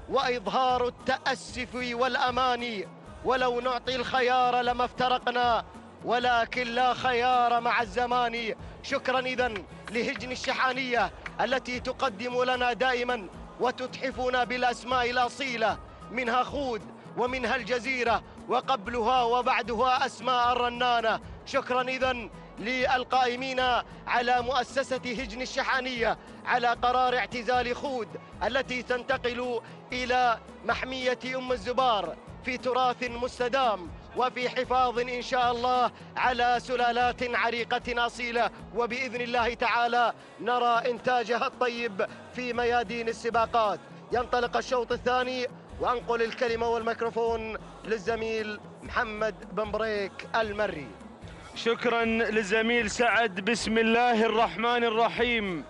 وإظهار التأسف والأماني، ولو نعطي الخيار لما افترقنا ولكن لا خيار مع الزمان. شكرا إذن لهجن الشحانية التي تقدم لنا دائما وتتحفنا بالأسماء الأصيلة، منها خود ومنها الجزيرة وقبلها وبعدها أسماء الرنانة. شكرا إذن للقائمين على مؤسسة هجن الشحانية على قرار اعتزال خود التي تنتقل إلى محمية أم الزبار في تراث مستدام وفي حفاظ إن شاء الله على سلالات عريقة أصيلة، وبإذن الله تعالى نرى إنتاجها الطيب في ميادين السباقات. ينطلق الشوط الثاني وأنقل الكلمة والميكروفون للزميل محمد بن بريك المري. شكرا للزميل سعد. بسم الله الرحمن الرحيم.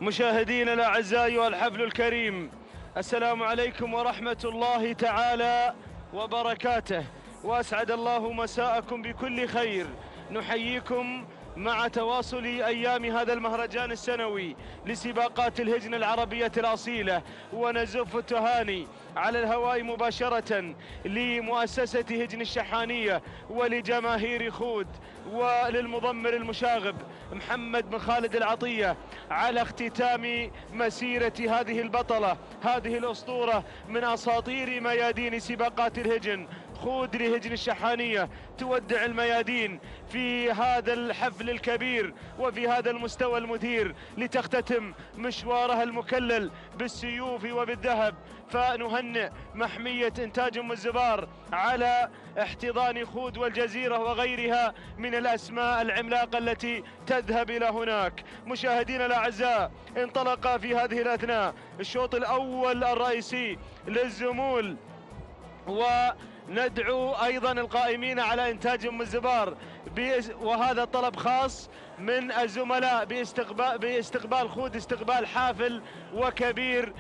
مشاهدينا الأعزاء والحفل الكريم، السلام عليكم ورحمة الله تعالى وبركاته، وأسعد الله مساءكم بكل خير. نحييكم مع تواصل أيام هذا المهرجان السنوي لسباقات الهجن العربية الأصيلة، ونزف التهاني على الهواء مباشرة لمؤسسة هجن الشحانية ولجماهير خود وللمضمر المشاغب محمد بن خالد العطية على اختتام مسيرة هذه البطلة، هذه الأسطورة من أساطير ميادين سباقات الهجن. خود لهجن الشحانية تودع الميادين في هذا الحفل الكبير وفي هذا المستوى المثير لتختتم مشوارها المكلل بالسيوف وبالذهب. فنهنئ محمية إنتاج أم الزبار على احتضان خود والجزيرة وغيرها من الأسماء العملاقة التي تذهب إلى هناك. مشاهدينا الأعزاء، انطلق في هذه الأثناء الشوط الأول الرئيسي للزمول، وندعو أيضا القائمين على إنتاج أم الزبار وهذا طلب خاص من الزملاء باستقبال خود استقبال حافل وكبير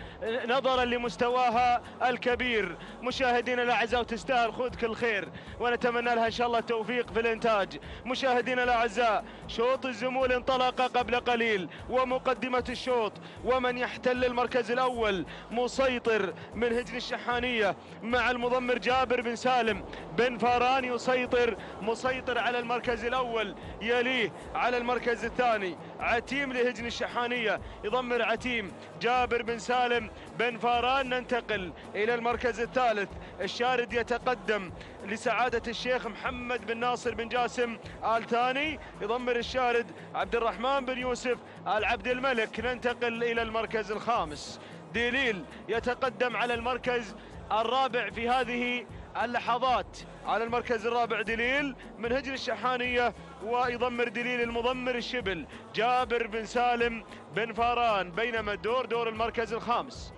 نظرا لمستواها الكبير. مشاهدينا الأعزاء، تستاهل خود كل خير ونتمنى لها إن شاء الله التوفيق في الإنتاج. مشاهدينا الأعزاء، شوط الزمول انطلق قبل قليل ومقدمة الشوط، ومن يحتل المركز الأول مسيطر من هجن الشحانية مع المضمر جابر بن سالم بن فاران مسيطر على المركز الأول. يليه على المركز الثاني عتيم لهجن الشحانية يضمر عتيم جابر بن سالم بن فاران. ننتقل إلى المركز الثالث، الشارد يتقدم لسعادة الشيخ محمد بن ناصر بن جاسم آل ثاني يضمر الشارد عبد الرحمن بن يوسف آل عبد الملك. ننتقل إلى المركز الخامس، دليل يتقدم على المركز الرابع في هذه اللحظات. على المركز الرابع دليل من هجن الشحانية ويضمر دليل المضمر الشبل جابر بن سالم بن فاران، بينما دور المركز الخامس.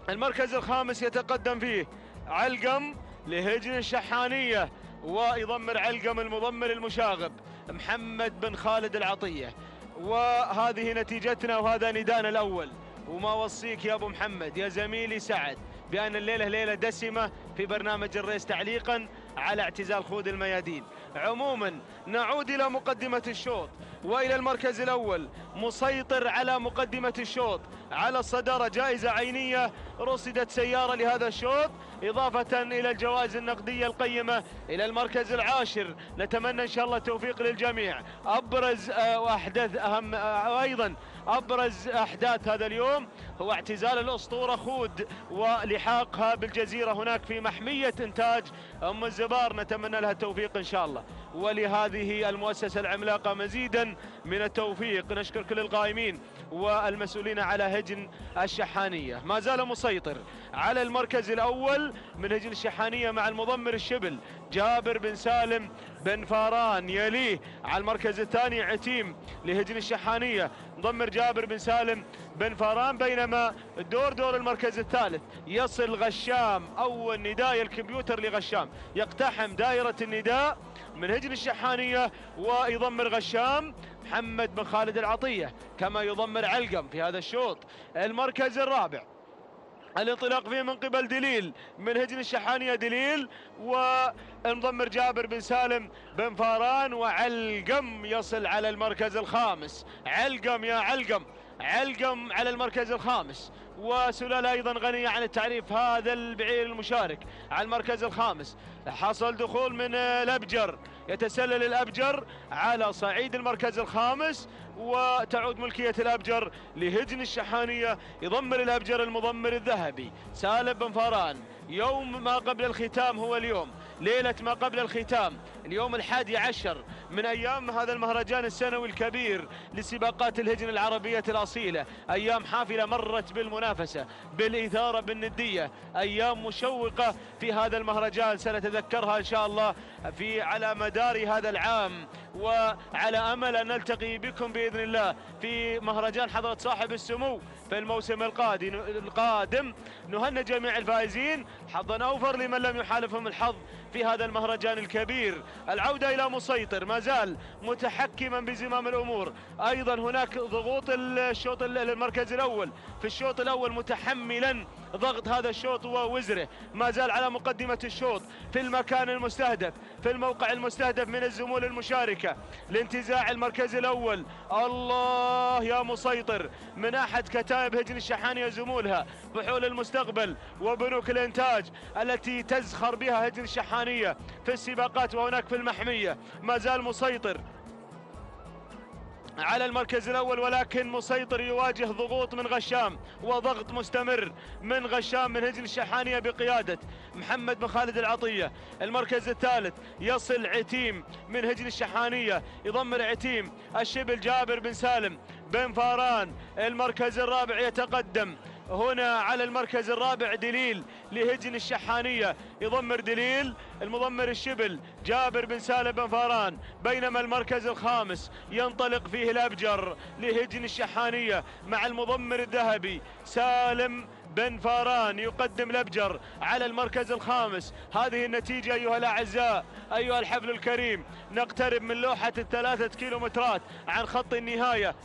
المركز الخامس يتقدم فيه علقم لهجن الشحانية ويضمر علقم المضمر المشاغب محمد بن خالد العطية. وهذه نتيجتنا وهذا ندانا الأول. وما وصيك يا أبو محمد يا زميلي سعد بأن الليلة ليلة دسمة في برنامج الريس تعليقا على اعتزال خوذ الميادين. عموما نعود إلى مقدمة الشوط وإلى المركز الأول، مسيطر على مقدمة الشوط على الصدارة، جائزة عينية، رصدت سيارة لهذا الشوط إضافة إلى الجوائز النقدية القيمة. إلى المركز العاشر نتمنى إن شاء الله التوفيق للجميع. أبرز وأحدث أهم أيضا أبرز أحداث هذا اليوم هو اعتزال الأسطورة خوذ ولحاقها بالجزيرة هناك في محمية إنتاج أم الزبار، نتمنى لها التوفيق إن شاء الله، ولهذه المؤسسة العملاقة مزيدا من التوفيق. نشكر كل القائمين والمسؤولين على هجن الشحانية. ما زال مسيطر على المركز الأول من هجن الشحانية مع المضمر الشبل جابر بن سالم بن فاران، يليه على المركز الثاني عتيم لهجن الشحانية مضمر جابر بن سالم بن فاران، بينما دور المركز الثالث يصل غشام. أول نداء الكمبيوتر لغشام يقتحم دائرة النداء من هجن الشحانية ويضمر غشام محمد بن خالد العطية كما يضمر علقم في هذا الشوط. المركز الرابع الانطلاق فيه من قبل دليل من هجن الشحانية، دليل والمضمر جابر بن سالم بن فاران، وعلقم يصل على المركز الخامس. علقم يا علقم، علقم على المركز الخامس، وسلالة أيضا غنية عن التعريف هذا البعير المشارك على المركز الخامس. حصل دخول من الأبجر، يتسلل الأبجر على صعيد المركز الخامس وتعود ملكية الأبجر لهجن الشحانية. يضمر الأبجر المضمر الذهبي سالم بن فاران. يوم ما قبل الختام هو اليوم، ليلة ما قبل الختام، اليوم 11 من أيام هذا المهرجان السنوي الكبير لسباقات الهجن العربية الأصيلة. أيام حافلة مرت بالمنافسة، بالإثارة، بالندية، أيام مشوقة في هذا المهرجان سنتذكرها إن شاء الله على مدار هذا العام، وعلى أمل أن نلتقي بكم بإذن الله في مهرجان حضرة صاحب السمو في الموسم القادم. نهنئ جميع الفائزين، حظا أوفر لمن لم يحالفهم الحظ في هذا المهرجان الكبير. العودة إلى مسيطر، ما زال متحكما بزمام الأمور. أيضا هناك ضغوط الشوط المركز الأول، في الشوط الأول متحملا ضغط هذا الشوط ووزره، ما زال على مقدمة الشوط في المكان المستهدف، في الموقع المستهدف من الزمول المشاركة لانتزاع المركز الأول. الله يا مسيطر، من أحد كتائب هجن الشحانية زمولها بحول المستقبل وبنوك الإنتاج التي تزخر بها هجن الشحانية في السباقات وهناك في المحمية. ما زال مسيطر على المركز الأول، ولكن مسيطر يواجه ضغوط من غشام وضغط مستمر من غشام من هجن الشحانية بقيادة محمد بن خالد العطية. المركز الثالث يصل عتيم من هجن الشحانية، يضمر عتيم الشبل جابر بن سالم بن فاران. المركز الرابع يتقدم هنا على المركز الرابع دليل لهجن الشحانية، يضمر دليل المضمر الشبل جابر بن سالم بن فاران، بينما المركز الخامس ينطلق فيه الأبجر لهجن الشحانية مع المضمر الذهبي سالم بن فاران. يقدم الأبجر على المركز الخامس. هذه النتيجة أيها الأعزاء، أيها الحفل الكريم، نقترب من لوحة 3 كيلومترات عن خط النهاية،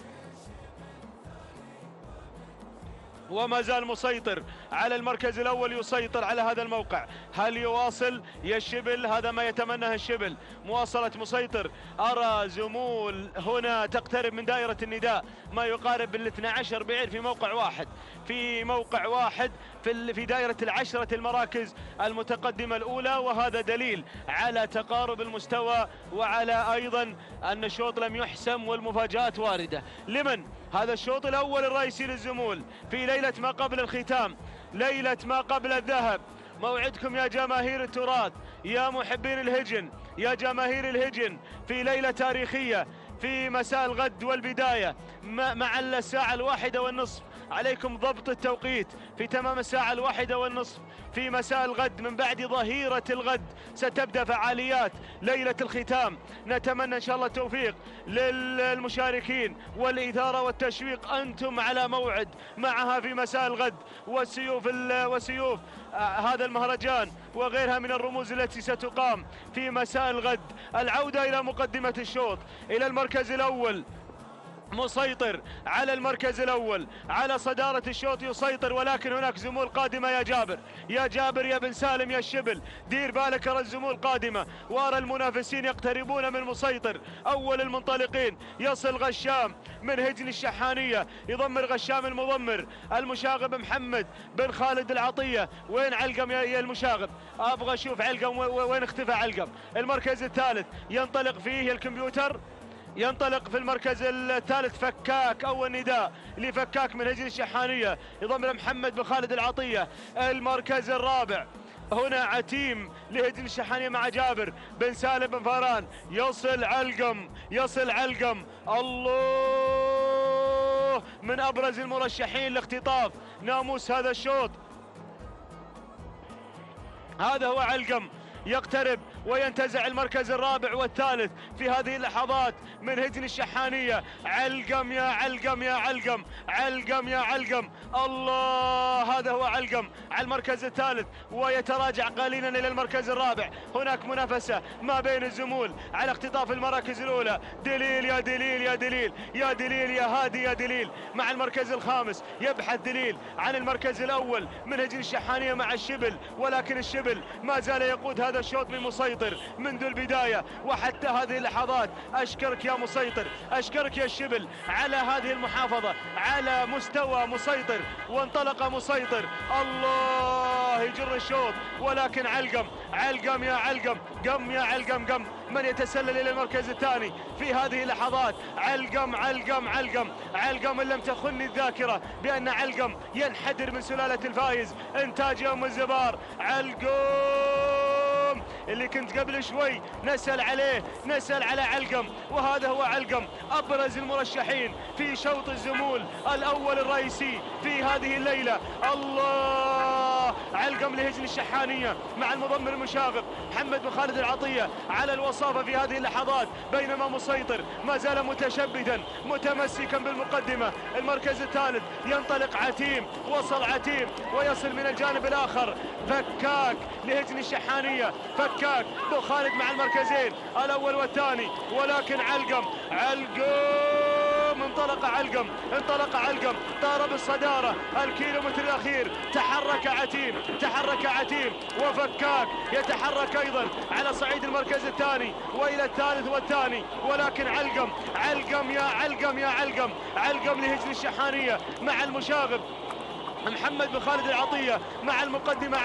وما زال مسيطر على المركز الأول، يسيطر على هذا الموقع. هل يواصل يا الشبل؟ هذا ما يتمناه الشبل، مواصلة مسيطر. أرى زمول هنا تقترب من دائرة النداء، ما يقارب 12 بعير في موقع واحد، في موقع واحد في دائرة 10 المراكز المتقدمة الأولى، وهذا دليل على تقارب المستوى وعلى أيضا أن الشوط لم يحسم والمفاجآت واردة. لمن؟ هذا الشوط الأول الرئيسي للزمول في ليلة ما قبل الختام، ليلة ما قبل الذهب. موعدكم يا جماهير التراث، يا محبين الهجن، يا جماهير الهجن، في ليلة تاريخية في مساء الغد والبداية مع الساعة 1:30 عليكم ضبط التوقيت في تمام الساعة 1:30 في مساء الغد. من بعد ظهيرة الغد ستبدأ فعاليات ليلة الختام. نتمنى إن شاء الله التوفيق للمشاركين والإثارة والتشويق. أنتم على موعد معها في مساء الغد، وسيوف هذا المهرجان وغيرها من الرموز التي ستقام في مساء الغد. العودة إلى مقدمة الشوط، إلى المركز الأول، مسيطر على المركز الأول، على صدارة الشوط يسيطر، ولكن هناك زمول قادمة يا جابر يا بن سالم يا الشبل، دير بالك أرى الزمول قادمة، وأرى المنافسين يقتربون من مسيطر. أول المنطلقين يصل غشام من هجن الشحانية، يضمر غشام المضمر المشاغب محمد بن خالد العطية. وين علقم يا المشاغب؟ أبغى أشوف علقم، وين اختفى علقم؟ المركز الثالث ينطلق فيه الكمبيوتر، ينطلق في المركز الثالث فكاك. أول نداء لفكاك من هجن الشحانية، يضمن محمد بن خالد العطية. المركز الرابع هنا عتيم لهجن الشحانية مع جابر بن سالم بن فاران. يصل علقم الله، من أبرز المرشحين لاختطاف ناموس هذا الشوط. هذا هو علقم، يقترب وينتزع المركز الرابع والثالث في هذه اللحظات من هجن الشحانية. علقم يا علقم يا علقم، علقم يا علقم، الله، هذا هو علقم على المركز الثالث ويتراجع قليلا إلى المركز الرابع. هناك منافسة ما بين الزمول على اختطاف المراكز الأولى. دليل يا دليل يا دليل يا دليل يا هادي يا دليل مع المركز الخامس. يبحث دليل عن المركز الأول من هجن الشحانية مع الشبل، ولكن الشبل ما زال يقود هذا الشوط من مسيطر منذ البداية وحتى هذه اللحظات. أشكرك يا مسيطر، أشكرك يا الشبل على هذه المحافظة على مستوى مسيطر. وانطلق مسيطر، الله، يجر الشوط، ولكن علقم يا علقم، قم يا علقم، من يتسلل إلى المركز الثاني في هذه اللحظات. علقم إن لم تخني الذاكرة بأن علقم ينحدر من سلالة الفايز إنتاج يوم الزبار. علقم اللي كنت قبل شوي نسأل على علقم، وهذا هو علقم أبرز المرشحين في شوط الزمول الأول الرئيسي في هذه الليلة. الله، علقم لهجن الشحانية مع المضمر المشاغب محمد بن خالد العطية على الوصافة في هذه اللحظات، بينما مسيطر ما زال متشبدا متمسكا بالمقدمة. المركز الثالث ينطلق عتيم، وصل عتيم ويصل من الجانب الآخر فكاك لهجن الشحانية. فكاك بن خالد مع المركزين الأول والثاني، ولكن علقم انطلق علقم طار بالصدارة الكيلومتر الأخير. تحرك عتيم وفكاك يتحرك أيضا على صعيد المركز الثاني وإلى الثالث والثاني، ولكن علقم لهجن الشحانية مع المشاغب محمد بن خالد العطية مع المقدمة.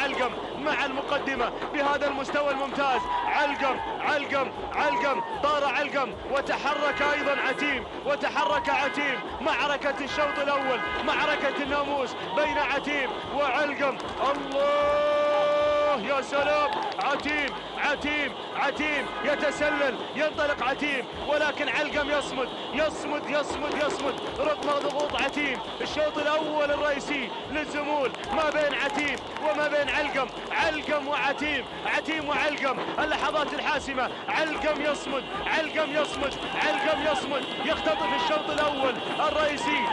مع المقدمة بهذا المستوى الممتاز. علقم طار علقم وتحرك أيضا عتيم. معركة الشوط الأول، معركة الناموس بين عتيم وعلقم. الله يا سلام، عتيم يتسلل، ينطلق عتيم، ولكن علقم يصمد رغم ضغوط عتيم. الشوط الأول الرئيسي للزمول ما بين عتيم وما بين علقم وعتيم وعلقم. اللحظات الحاسمة، علقم يصمد يختطف الشوط الأول الرئيسي.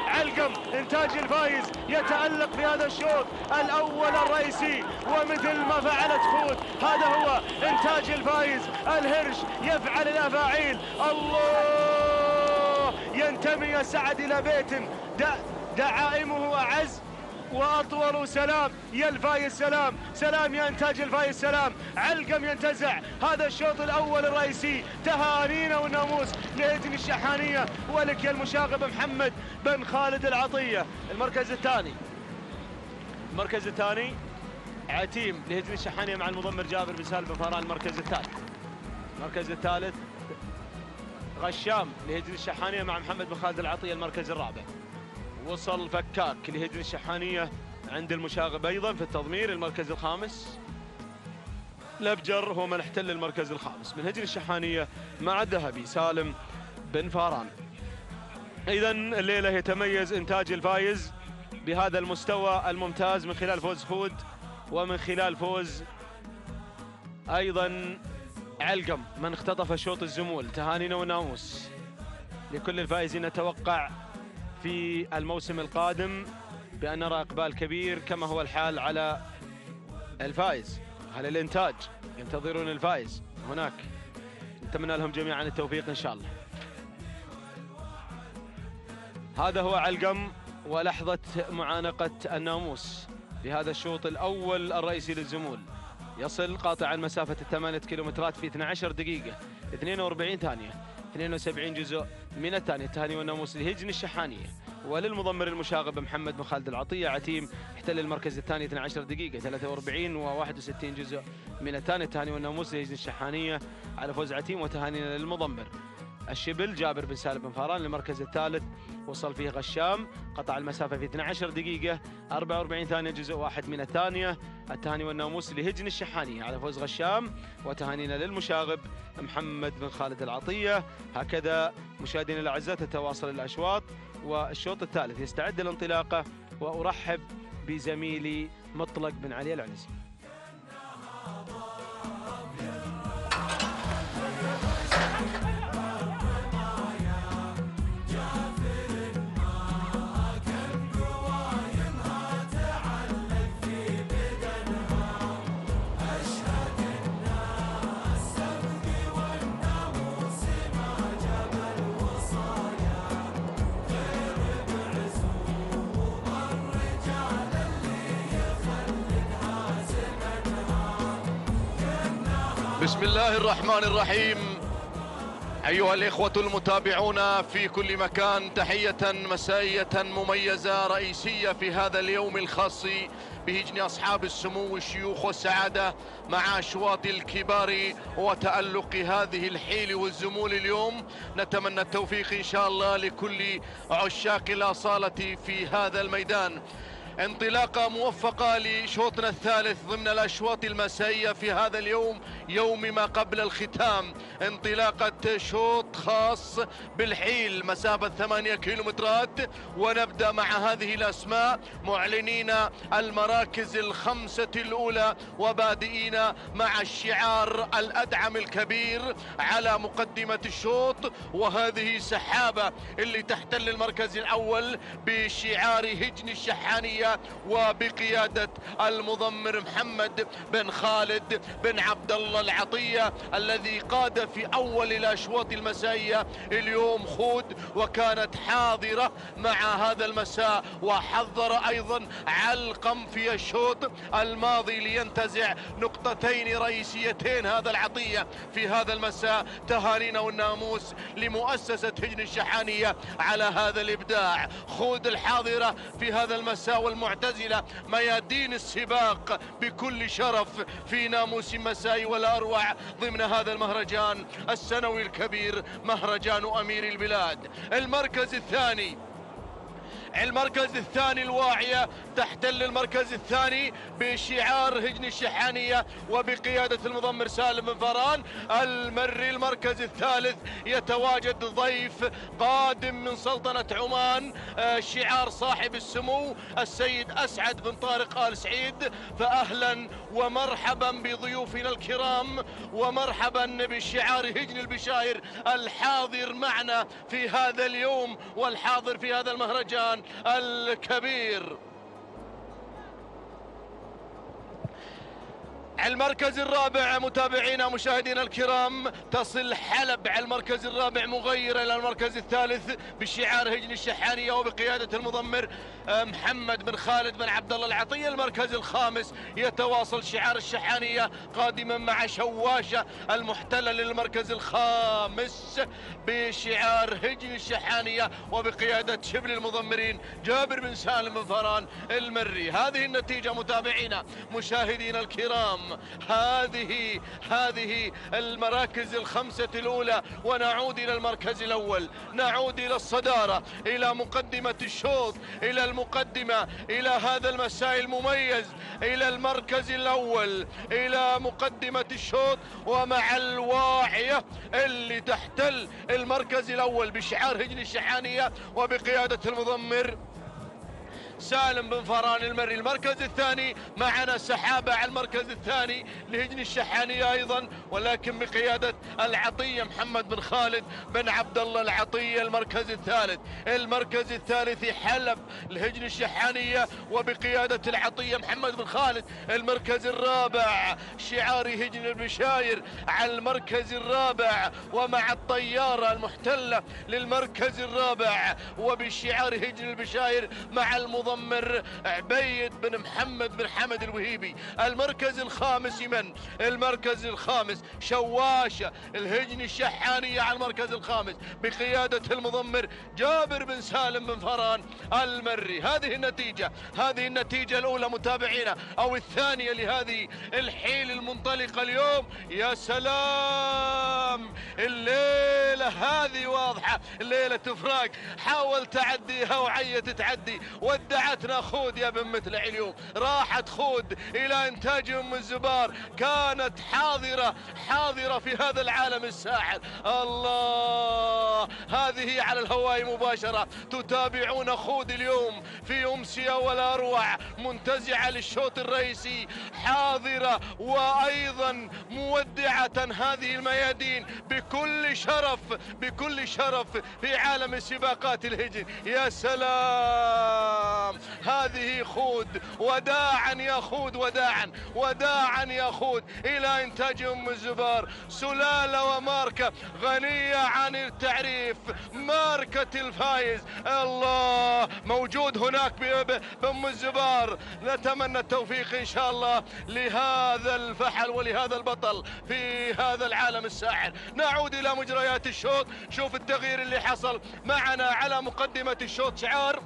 علقم إنتاج الفايز يتألق في هذا الشوط الأول الرئيسي، ومثل ما فعلت خوت هذا هو إنتاج الفايز. الهرش يفعل الأفاعيل. الله، ينتمي يا سعد إلى بيت دعائمه أعز وأطول. سلام يا الفايز، سلام يا إنتاج الفايز، سلام. علقم ينتزع هذا الشوط الأول الرئيسي. تهانينا والناموس لهجن الشحانية ولك يا المشاغب محمد بن خالد العطية. المركز الثاني عتيم لهجن الشحانية مع المضمر جابر بن سالم بن فاران. المركز الثالث غشام لهجن الشحانية مع محمد بن خالد العطية. المركز الرابع وصل فكاك لهجن الشحانية عند المشاغب أيضا في التضمير. المركز الخامس لبجر هو من احتل المركز الخامس من هجن الشحانية مع الذهبي سالم بن فاران. إذا الليلة يتميز إنتاج الفايز بهذا المستوى الممتاز من خلال فوز خود ومن خلال فوز أيضا علقم من اختطف شوط الزمول. تهانينا وناموس لكل الفائزين. نتوقع في الموسم القادم بأن نرى إقبال كبير كما هو الحال على الفائز. أهل الإنتاج ينتظرون الفائز هناك، نتمنى لهم جميعا التوفيق إن شاء الله. هذا هو علقم ولحظة معانقة الناموس في هذا الشوط الأول الرئيسي للزمول. يصل قاطع مسافة 8 كيلومترات في 12 دقيقة 42 ثانية 72 جزء من الثانية. التهاني والناموس لهجن الشحانية وللمضمر المشاغب محمد بن خالد العطية. عتيم احتل المركز الثاني 12 دقيقة 43 و61 جزء من الثانية. التهاني والناموس لهجن الشحانية على فوز عتيم، وتهانينا للمضمر الشبل جابر بن سالم بن فاران للمركز الثالث. وصل فيه غشام قطع المسافة في 12 دقيقة 44 ثانية جزء واحد من الثانية. التهاني والناموس لهجن الشحانية على فوز غشام، وتهانينا للمشاغب محمد بن خالد العطية. هكذا مشاهدينا الأعزاء تتواصل الأشواط والشوط الثالث يستعد للانطلاقة. وأرحب بزميلي مطلق بن علي العنزي. بسم الله الرحمن الرحيم. أيها الإخوة المتابعون في كل مكان، تحية مسائية مميزة رئيسية في هذا اليوم الخاص بهجن أصحاب السمو والشيوخ والسعادة مع أشواط الكبار وتألق هذه الحيل والزمول. اليوم نتمنى التوفيق إن شاء الله لكل عشاق الأصالة في هذا الميدان. انطلاقة موفقة لشوطنا الثالث ضمن الأشواط المسائية في هذا اليوم، يوم ما قبل الختام. انطلاقة شوط خاص بالحيل مسافة 8 كيلومترات، ونبدأ مع هذه الأسماء معلنين المراكز الخمسة الأولى وبادئين مع الشعار الأدعم الكبير على مقدمة الشوط، وهذه سحابة اللي تحتل المركز الأول بشعار هجن الشحانية وبقيادة المضمر محمد بن خالد بن عبد الله العطية الذي قاد في أول الأشواط المسائية اليوم خود، وكانت حاضرة مع هذا المساء، وحضر أيضا علقم في الشوط الماضي لينتزع نقطتين رئيسيتين هذا العطية في هذا المساء. تهانينا والناموس لمؤسسة هجن الشحانية على هذا الإبداع. خود الحاضرة في هذا المساء المعتزلة ميادين السباق بكل شرف في ناموس مسائي والأروع ضمن هذا المهرجان السنوي الكبير، مهرجان أمير البلاد. المركز الثاني الواعية تحتل المركز الثاني بشعار هجن الشحانية وبقيادة المضمر سالم بن فران المري. المركز الثالث يتواجد ضيف قادم من سلطنة عمان، شعار صاحب السمو السيد أسعد بن طارق آل سعيد. فأهلا ومرحبا بضيوفنا الكرام، ومرحبا بشعار هجن البشاير الحاضر معنا في هذا اليوم والحاضر في هذا المهرجان الكبير. المركز الرابع متابعينا مشاهدينا الكرام تصل حلب على المركز الرابع مغيرة إلى المركز الثالث بشعار هجن الشحانية وبقيادة المضمر محمد بن خالد بن عبد الله العطية. المركز الخامس يتواصل شعار الشحانية قادما مع شواشة المحتلة للمركز الخامس بشعار هجن الشحانية وبقيادة شبل المضمرين جابر بن سالم بن فران المري. هذه النتيجة متابعينا مشاهدينا الكرام هذه المراكز الخمسة الأولى، ونعود إلى المركز الأول، نعود إلى الصدارة، إلى مقدمة الشوط، إلى المقدمة، إلى هذا المساء المميز، إلى المركز الأول، إلى مقدمة الشوط، ومع الواعية اللي تحتل المركز الأول بشعار هجن الشحانية وبقيادة المضمر سالم بن فران المري. المركز الثاني معنا سحابة على المركز الثاني لهجن الشحانية أيضا، ولكن بقيادة العطية محمد بن خالد بن عبد الله العطية. المركز الثالث حلب لهجن الشحانية وبقيادة العطية محمد بن خالد. المركز الرابع شعار هجن البشاير على المركز الرابع، ومع الطيارة المحتلة للمركز الرابع وبشعار هجن البشاير مع المضمر عبيد بن محمد بن حمد الوهيبي. المركز الخامس من؟ المركز الخامس شواشة الهجن الشحانية على المركز الخامس بقيادة المضمر جابر بن سالم بن فران المري. هذه النتيجة الأولى متابعينا، أو الثانية لهذه الحيل المنطلقة اليوم. يا سلام، الليلة هذه واضحة، الليلة فراق، حاول تعديها وعيت تعدي، ودعتنا خود يا بن متلع. اليوم راحت خود إلى إنتاج أم الزبار، كانت حاضرة في هذا العالم الساحر. الله، هذه على الهواء مباشرة تتابعون خود اليوم في أمسية ولا أروع، منتزعة للشوط الرئيسي، حاضرة وأيضا مودعة هذه الميادين بكل شرف في عالم السباقات الهجن. يا سلام، هذه خود، وداعا يا خود، وداعا يا خود إلى إنتاج أم الزبار. سلالة وماركة غنية عن التعريف، ماركة الفايز. الله، موجود هناك بأم الزبار. نتمنى التوفيق إن شاء الله لهذا الفحل ولهذا البطل في هذا العالم الساحر. نعود إلى مجريات الشوط. شوف التغيير اللي حصل معنا على مقدمة الشوط، شعار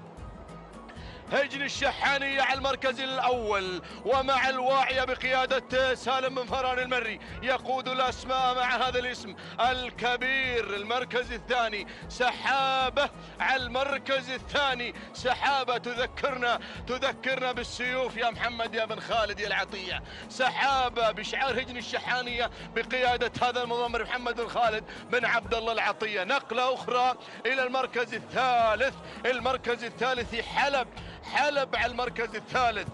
هجن الشحانية على المركز الأول، ومع الواعية بقيادة سالم بن فران المري يقود الأسماء مع هذا الاسم الكبير. المركز الثاني سحابة على المركز الثاني، سحابة تذكرنا بالسيوف يا محمد يا بن خالد يا العطية. سحابة بشعار هجن الشحانية بقيادة هذا المضمر محمد بن خالد بن عبد الله العطية. نقلة أخرى إلى المركز الثالث حلب على المركز الثالث.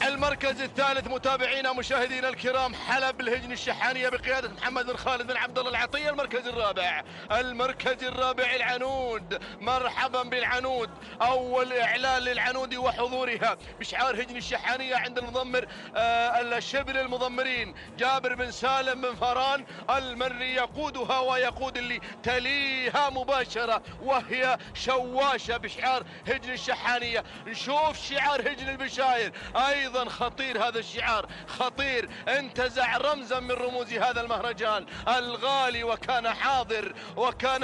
المركز الثالث متابعينا مشاهدينا الكرام حلب الهجن الشحانية بقيادة محمد بن خالد بن عبد الله العطية. المركز الرابع العنود. مرحبا بالعنود، أول إعلان للعنود وحضورها بشعار هجن الشحانية عند المضمر الشبل المضمرين جابر بن سالم بن فران المري، يقودها ويقود اللي تليها مباشرة وهي شواشة بشعار هجن الشحانية. نشوف شعار هجن البشاير أيضا خطير، هذا الشعار خطير، انتزع رمزا من رموز هذا المهرجان الغالي وكان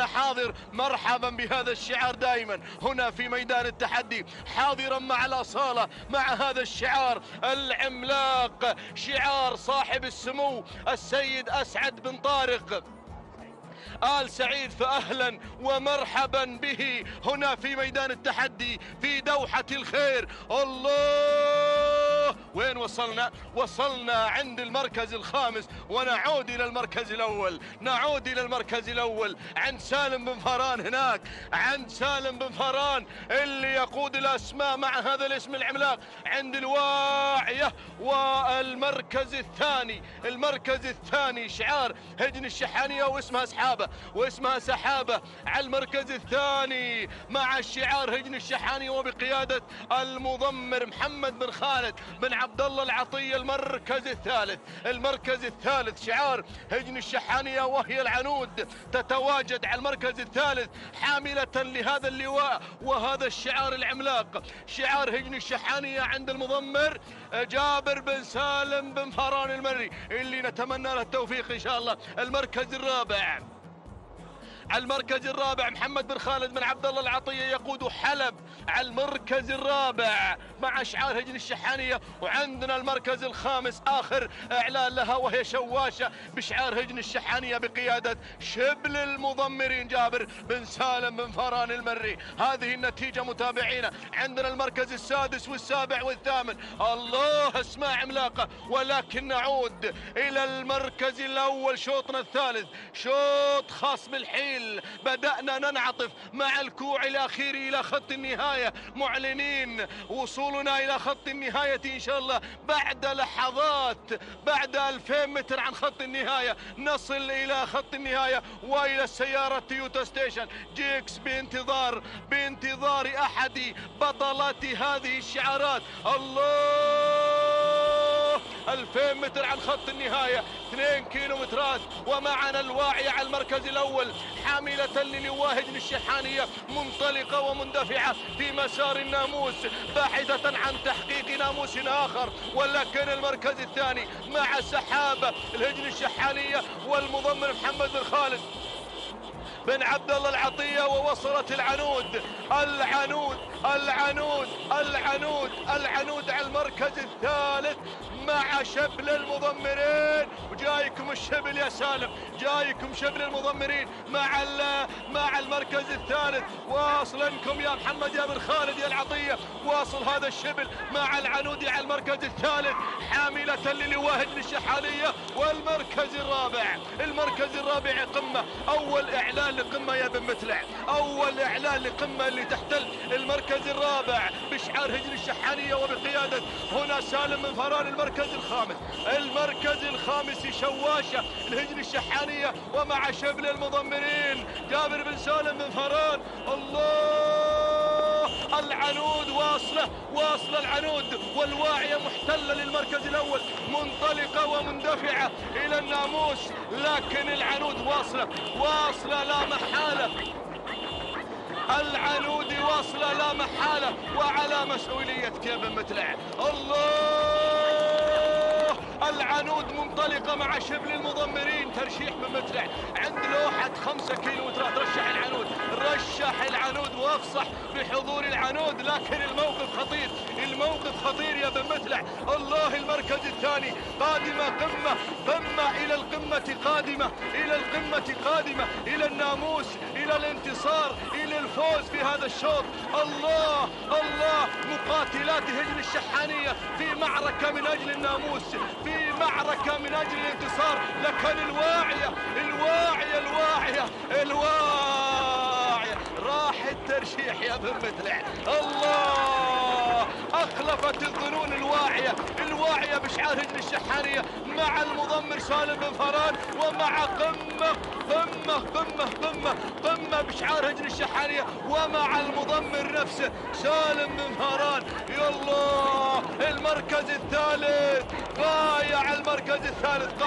حاضر. مرحبا بهذا الشعار دائما هنا في ميدان التحدي، حاضرا مع الأصالة مع هذا الشعار العملاق، شعار صاحب السمو السيد أسعد بن طارق آل سعيد. فأهلا ومرحبا به هنا في ميدان التحدي في دوحة الخير. الله، وين وصلنا عند المركز الخامس، ونعود إلى المركز الأول عند سالم بن فران. هناك عند سالم بن فران اللي يقود الأسماء مع هذا الاسم العملاق عند الواعية. والمركز الثاني شعار هجن الشحانية واسمها سحابة على المركز الثاني مع الشعار هجن الشحانية وبقيادة المضمر محمد بن خالد بن عبد الله العطية. المركز الثالث شعار هجن الشحانية وهي العنود تتواجد على المركز الثالث حاملة لهذا اللواء وهذا الشعار العملاق، شعار هجن الشحانية عند المضمر جابر بن سالم بن فران المري اللي نتمنى له التوفيق إن شاء الله. المركز على المركز الرابع محمد بن خالد بن عبد الله العطية يقود حلب على المركز الرابع مع شعار هجن الشحانية. وعندنا المركز الخامس آخر إعلان لها وهي شواشة بشعار هجن الشحانية بقيادة شبل المضمرين جابر بن سالم بن فران المري. هذه النتيجة متابعينا. عندنا المركز السادس والسابع والثامن، الله اسماء عملاقة. ولكن نعود إلى المركز الأول، شوطنا الثالث، شوط خاص بالحيل. بدأنا ننعطف مع الكوع الأخير إلى خط النهاية، معلنين وصولنا إلى خط النهاية إن شاء الله بعد لحظات، بعد 2000 متر عن خط النهاية نصل إلى خط النهاية وإلى السيارة تويوتا ستيشن جيكس بانتظار أحد بطلات هذه الشعارات. الله، 2000 متر عن خط النهاية، 2 كيلومترات، ومعنا الواعية على المركز الأول حاملة للواء هجن الشحانية، منطلقة ومندفعة في مسار الناموس باحثة عن تحقيق ناموس آخر. ولكن المركز الثاني مع سحابة الهجن الشحانية والمضمر محمد بن خالد بن عبد الله العطية. ووصلت العنود على المركز الثالث مع شبل المضمرين. وجايكم الشبل يا سالم، جايكم شبل المضمرين مع المركز الثالث. واصلنكم يا محمد يا بن خالد يا العطية، واصل هذا الشبل مع العنود على المركز الثالث حاملة للواء هجن الشحانية. والمركز الرابع قمة، أول إعلان لقمة يا بن متلع، أول إعلان لقمة اللي تحتل المركز الرابع بشعار هجن الشحانية وبقيادة هنا سالم بن فران. المركز الخامس شواشة الهجن الشحانية ومع شبل المضمرين جابر بن سالم بن فران. الله، العنود واصلة العنود والواعية محتلة للمركز الأول، منطلقة ومندفعة إلى الناموس. لكن العنود واصلة لا محالة، العنود واصلة لا محالة وعلى مسؤوليتك يا بن متلع. الله، العنود منطلقة مع شبل المضمرين. ترشيح بن متلع عند لوحة 5 كيلومترات، رشح العنود وافصح بحضور العنود. لكن الموقف خطير يا بن متلع. الله، المركز الثاني قادمة، قمة إلى القمة قادمة إلى الناموس، إلى الانتصار، إلى الفوز في هذا الشوط. الله، مقاتلات هجن الشحانية في معركة من أجل الناموس، في معركة من أجل الانتصار. لكن الواعية راح الترشيح يا بن متلع. الله، أخلفت الظنون الواعية بشعار هجن الشحانية مع المضمر سالم بن فران، ومع قمة بشعار هجن الشحانية ومع المضمر نفسه سالم بن فران. يا الله، المركز الثالث بايع، المركز الثالث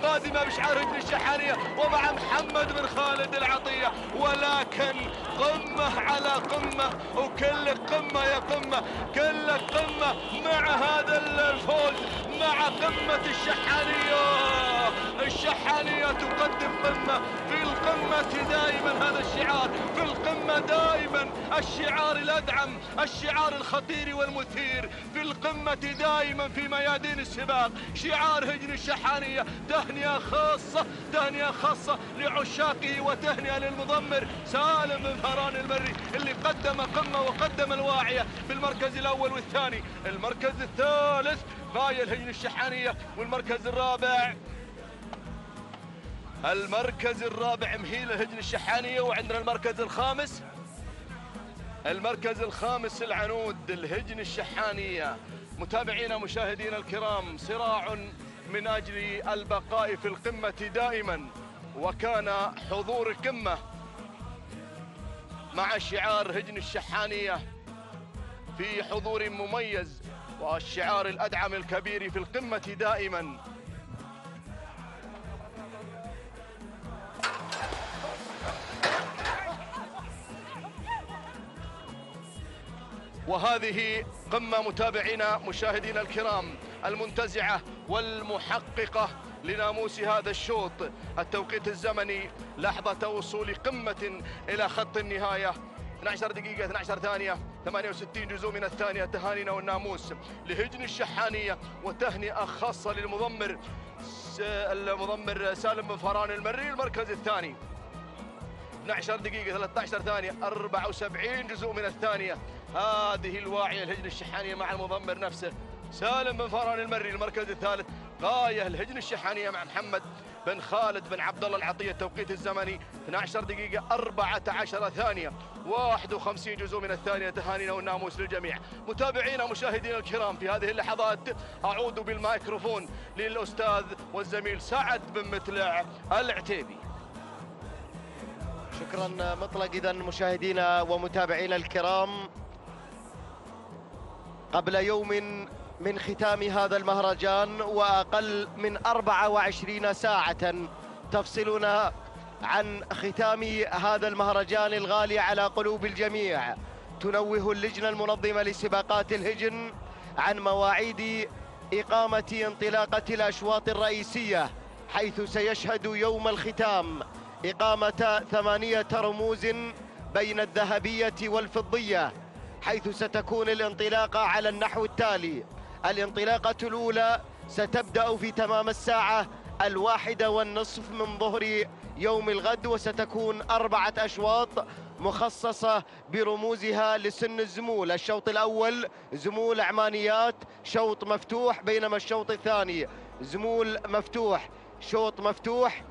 قادمة بشعار هجن الشحانية ومع محمد بن خالد العطية. ولكن قمة على قمة، وكل قمة يا قمة، كل قمة مع هذا الفوز، مع قمة الشحانية تقدم قمة. في القمة دائما هذا الشعار، في القمة دائما الشعار الأدعم، الشعار الخطير والمثير. في القمة دائما في ميادين السباق شعار هجن الشحانية. تهنئة خاصة لعشاقه، وتهنئة للمضمر سالم بن فران المري اللي قدم قمة وقدم الواعية في المركز الأول والثاني. المركز الثالث بايع الهجن الشحانية، والمركز الرابع مهيل الهجن الشحانية. وعندنا المركز الخامس العنود الهجن الشحانية. متابعينا مشاهدينا الكرام، صراع من أجل البقاء في القمة دائما، وكان حضور قمة مع شعار هجن الشحانية في حضور مميز، والشعار الأدعم الكبير في القمة دائما. وهذه قمة متابعينا مشاهدينا الكرام المنتزعة والمحققة لناموس هذا الشوط. التوقيت الزمني لحظة وصول قمة إلى خط النهاية 12 دقيقة 12 ثانية 68 جزء من الثانية. تهانينا والناموس لهجن الشحانية، وتهنئة خاصة للمضمر سالم بن فهران المري المركز الثاني. 12 دقيقة 13 ثانية 74 جزء من الثانية. هذه الواعية الهجن الشحانية مع المضمر نفسه سالم بن فهران المري المركز الثالث. غاية الهجن الشحانية مع محمد بن خالد بن عبد الله العطية. التوقيت الزمني 12 دقيقة 14 ثانية 51 جزء من الثانية. تهانينا والناموس للجميع. متابعينا مشاهدينا الكرام، في هذه اللحظات أعود بالميكروفون للأستاذ والزميل سعد بن متلع العتيبي. شكرا مطلق. إذا مشاهدينا ومتابعينا الكرام، قبل يوم من ختام هذا المهرجان وأقل من 24 ساعة تفصلنا عن ختام هذا المهرجان الغالي على قلوب الجميع، تنوه اللجنة المنظمة لسباقات الهجن عن مواعيد إقامة انطلاقة الأشواط الرئيسية، حيث سيشهد يوم الختام إقامة 8 رموز بين الذهبية والفضية، حيث ستكون الانطلاقة على النحو التالي: الانطلاقة الأولى ستبدأ في تمام الساعة 1:30 من ظهر يوم الغد، وستكون 4 أشواط مخصصة برموزها لسن الزمول. الشوط الأول زمول عمانيات، شوط مفتوح، بينما الشوط الثاني زمول مفتوح، شوط مفتوح،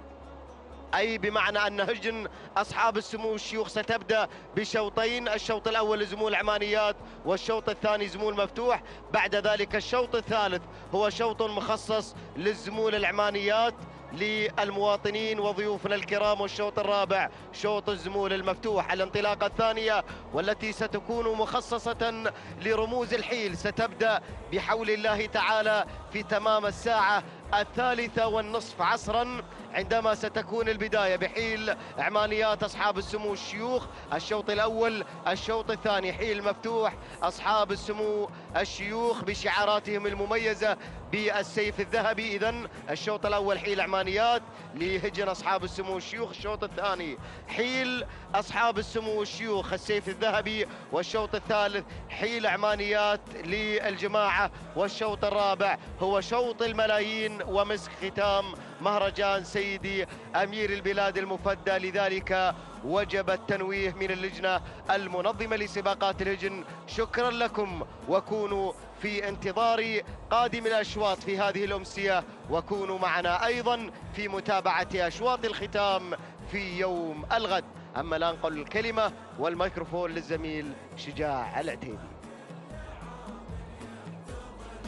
أي بمعنى أن هجن أصحاب السمو الشيوخ ستبدأ بشوطين، الشوط الأول زمول عمانيات والشوط الثاني زمول مفتوح. بعد ذلك الشوط الثالث هو شوط مخصص للزمول العمانيات للمواطنين وضيوفنا الكرام، والشوط الرابع شوط الزمول المفتوح. الانطلاقة الثانية والتي ستكون مخصصة لرموز الحيل ستبدأ بحول الله تعالى في تمام الساعة 3:30 عصرا، عندما ستكون البداية بحيل عمانيات أصحاب السمو الشيوخ الشوط الأول، الشوط الثاني حيل مفتوح أصحاب السمو الشيوخ بشعاراتهم المميزة بالسيف الذهبي. إذن الشوط الأول حيل عمانيات لهجن أصحاب السمو الشيوخ، الشوط الثاني حيل أصحاب السمو الشيوخ السيف الذهبي، والشوط الثالث حيل عمانيات للجماعة، والشوط الرابع هو شوط الملايين ومسك ختام مهرجان سيدي أمير البلاد المفدى. لذلك وجب التنويه من اللجنة المنظمة لسباقات الهجن. شكرا لكم، وكونوا في انتظار قادم الأشواط في هذه الأمسية، وكونوا معنا أيضا في متابعة أشواط الختام في يوم الغد. أما الآن نقل الكلمة والميكروفون للزميل شجاع العتيبي.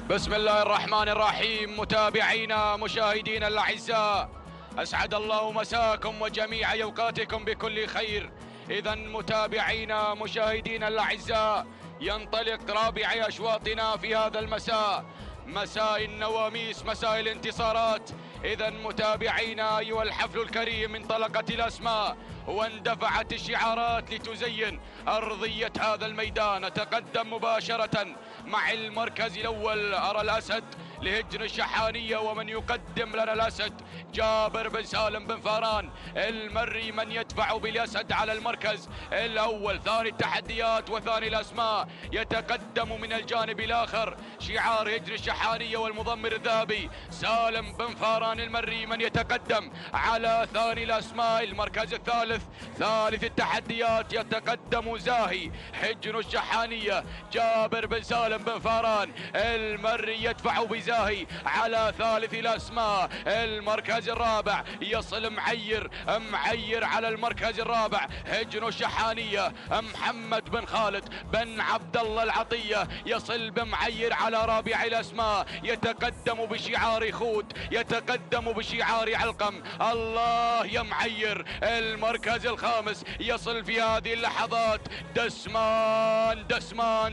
بسم الله الرحمن الرحيم. متابعينا مشاهدينا الأعزاء، أسعد الله مساكم وجميع أوقاتكم بكل خير. إذا متابعينا مشاهدينا الأعزاء، ينطلق رابع أشواطنا في هذا المساء، مساء النواميس، مساء الانتصارات. إذا متابعينا أيها الحفل الكريم، انطلقت الأسماء واندفعت الشعارات لتزين أرضية هذا الميدان. أتقدم مباشرة مع المركز الأول، أرى الأسد لهجن الشحانية، ومن يقدم لنا الأسد جابر بن سالم بن فهران المري، من يدفع بالأسد على المركز الأول. ثاني التحديات وثاني الأسماء، يتقدم من الجانب الآخر شعار هجن الشحانية والمضمر الذهبي سالم بن فهران المري، من يتقدم على ثاني الأسماء. المركز الثالث ثالث التحديات، يتقدم زاهي هجن الشحانية جابر بن سالم بن فهران المري، يدفع بزاهي على ثالث الأسماء. المركز الرابع يصل معير على المركز الرابع هجن الشحانية محمد بن خالد بن عبد الله العطية، يصل بمعير على رابع الأسماء، يتقدم بشعار خود، يتقدم بشعار علقم. الله يا معير. المركز الخامس يصل في هذه اللحظات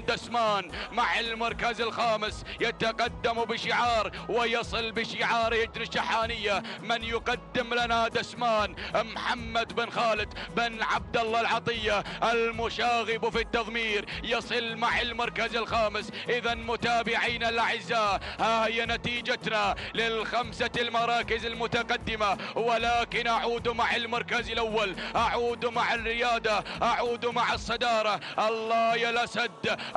دسمان مع المركز الخامس، يتقدم بشعار بشعار ويصل بشعار هجن الشحانية. من يقدم لنا دسمان محمد بن خالد بن عبد الله العطية المشاغب في التضمير، يصل مع المركز الخامس. إذا متابعينا الأعزاء، ها هي نتيجتنا للخمسة المراكز المتقدمة، ولكن أعود مع المركز الأول، أعود مع الريادة، أعود مع الصدارة. الله يا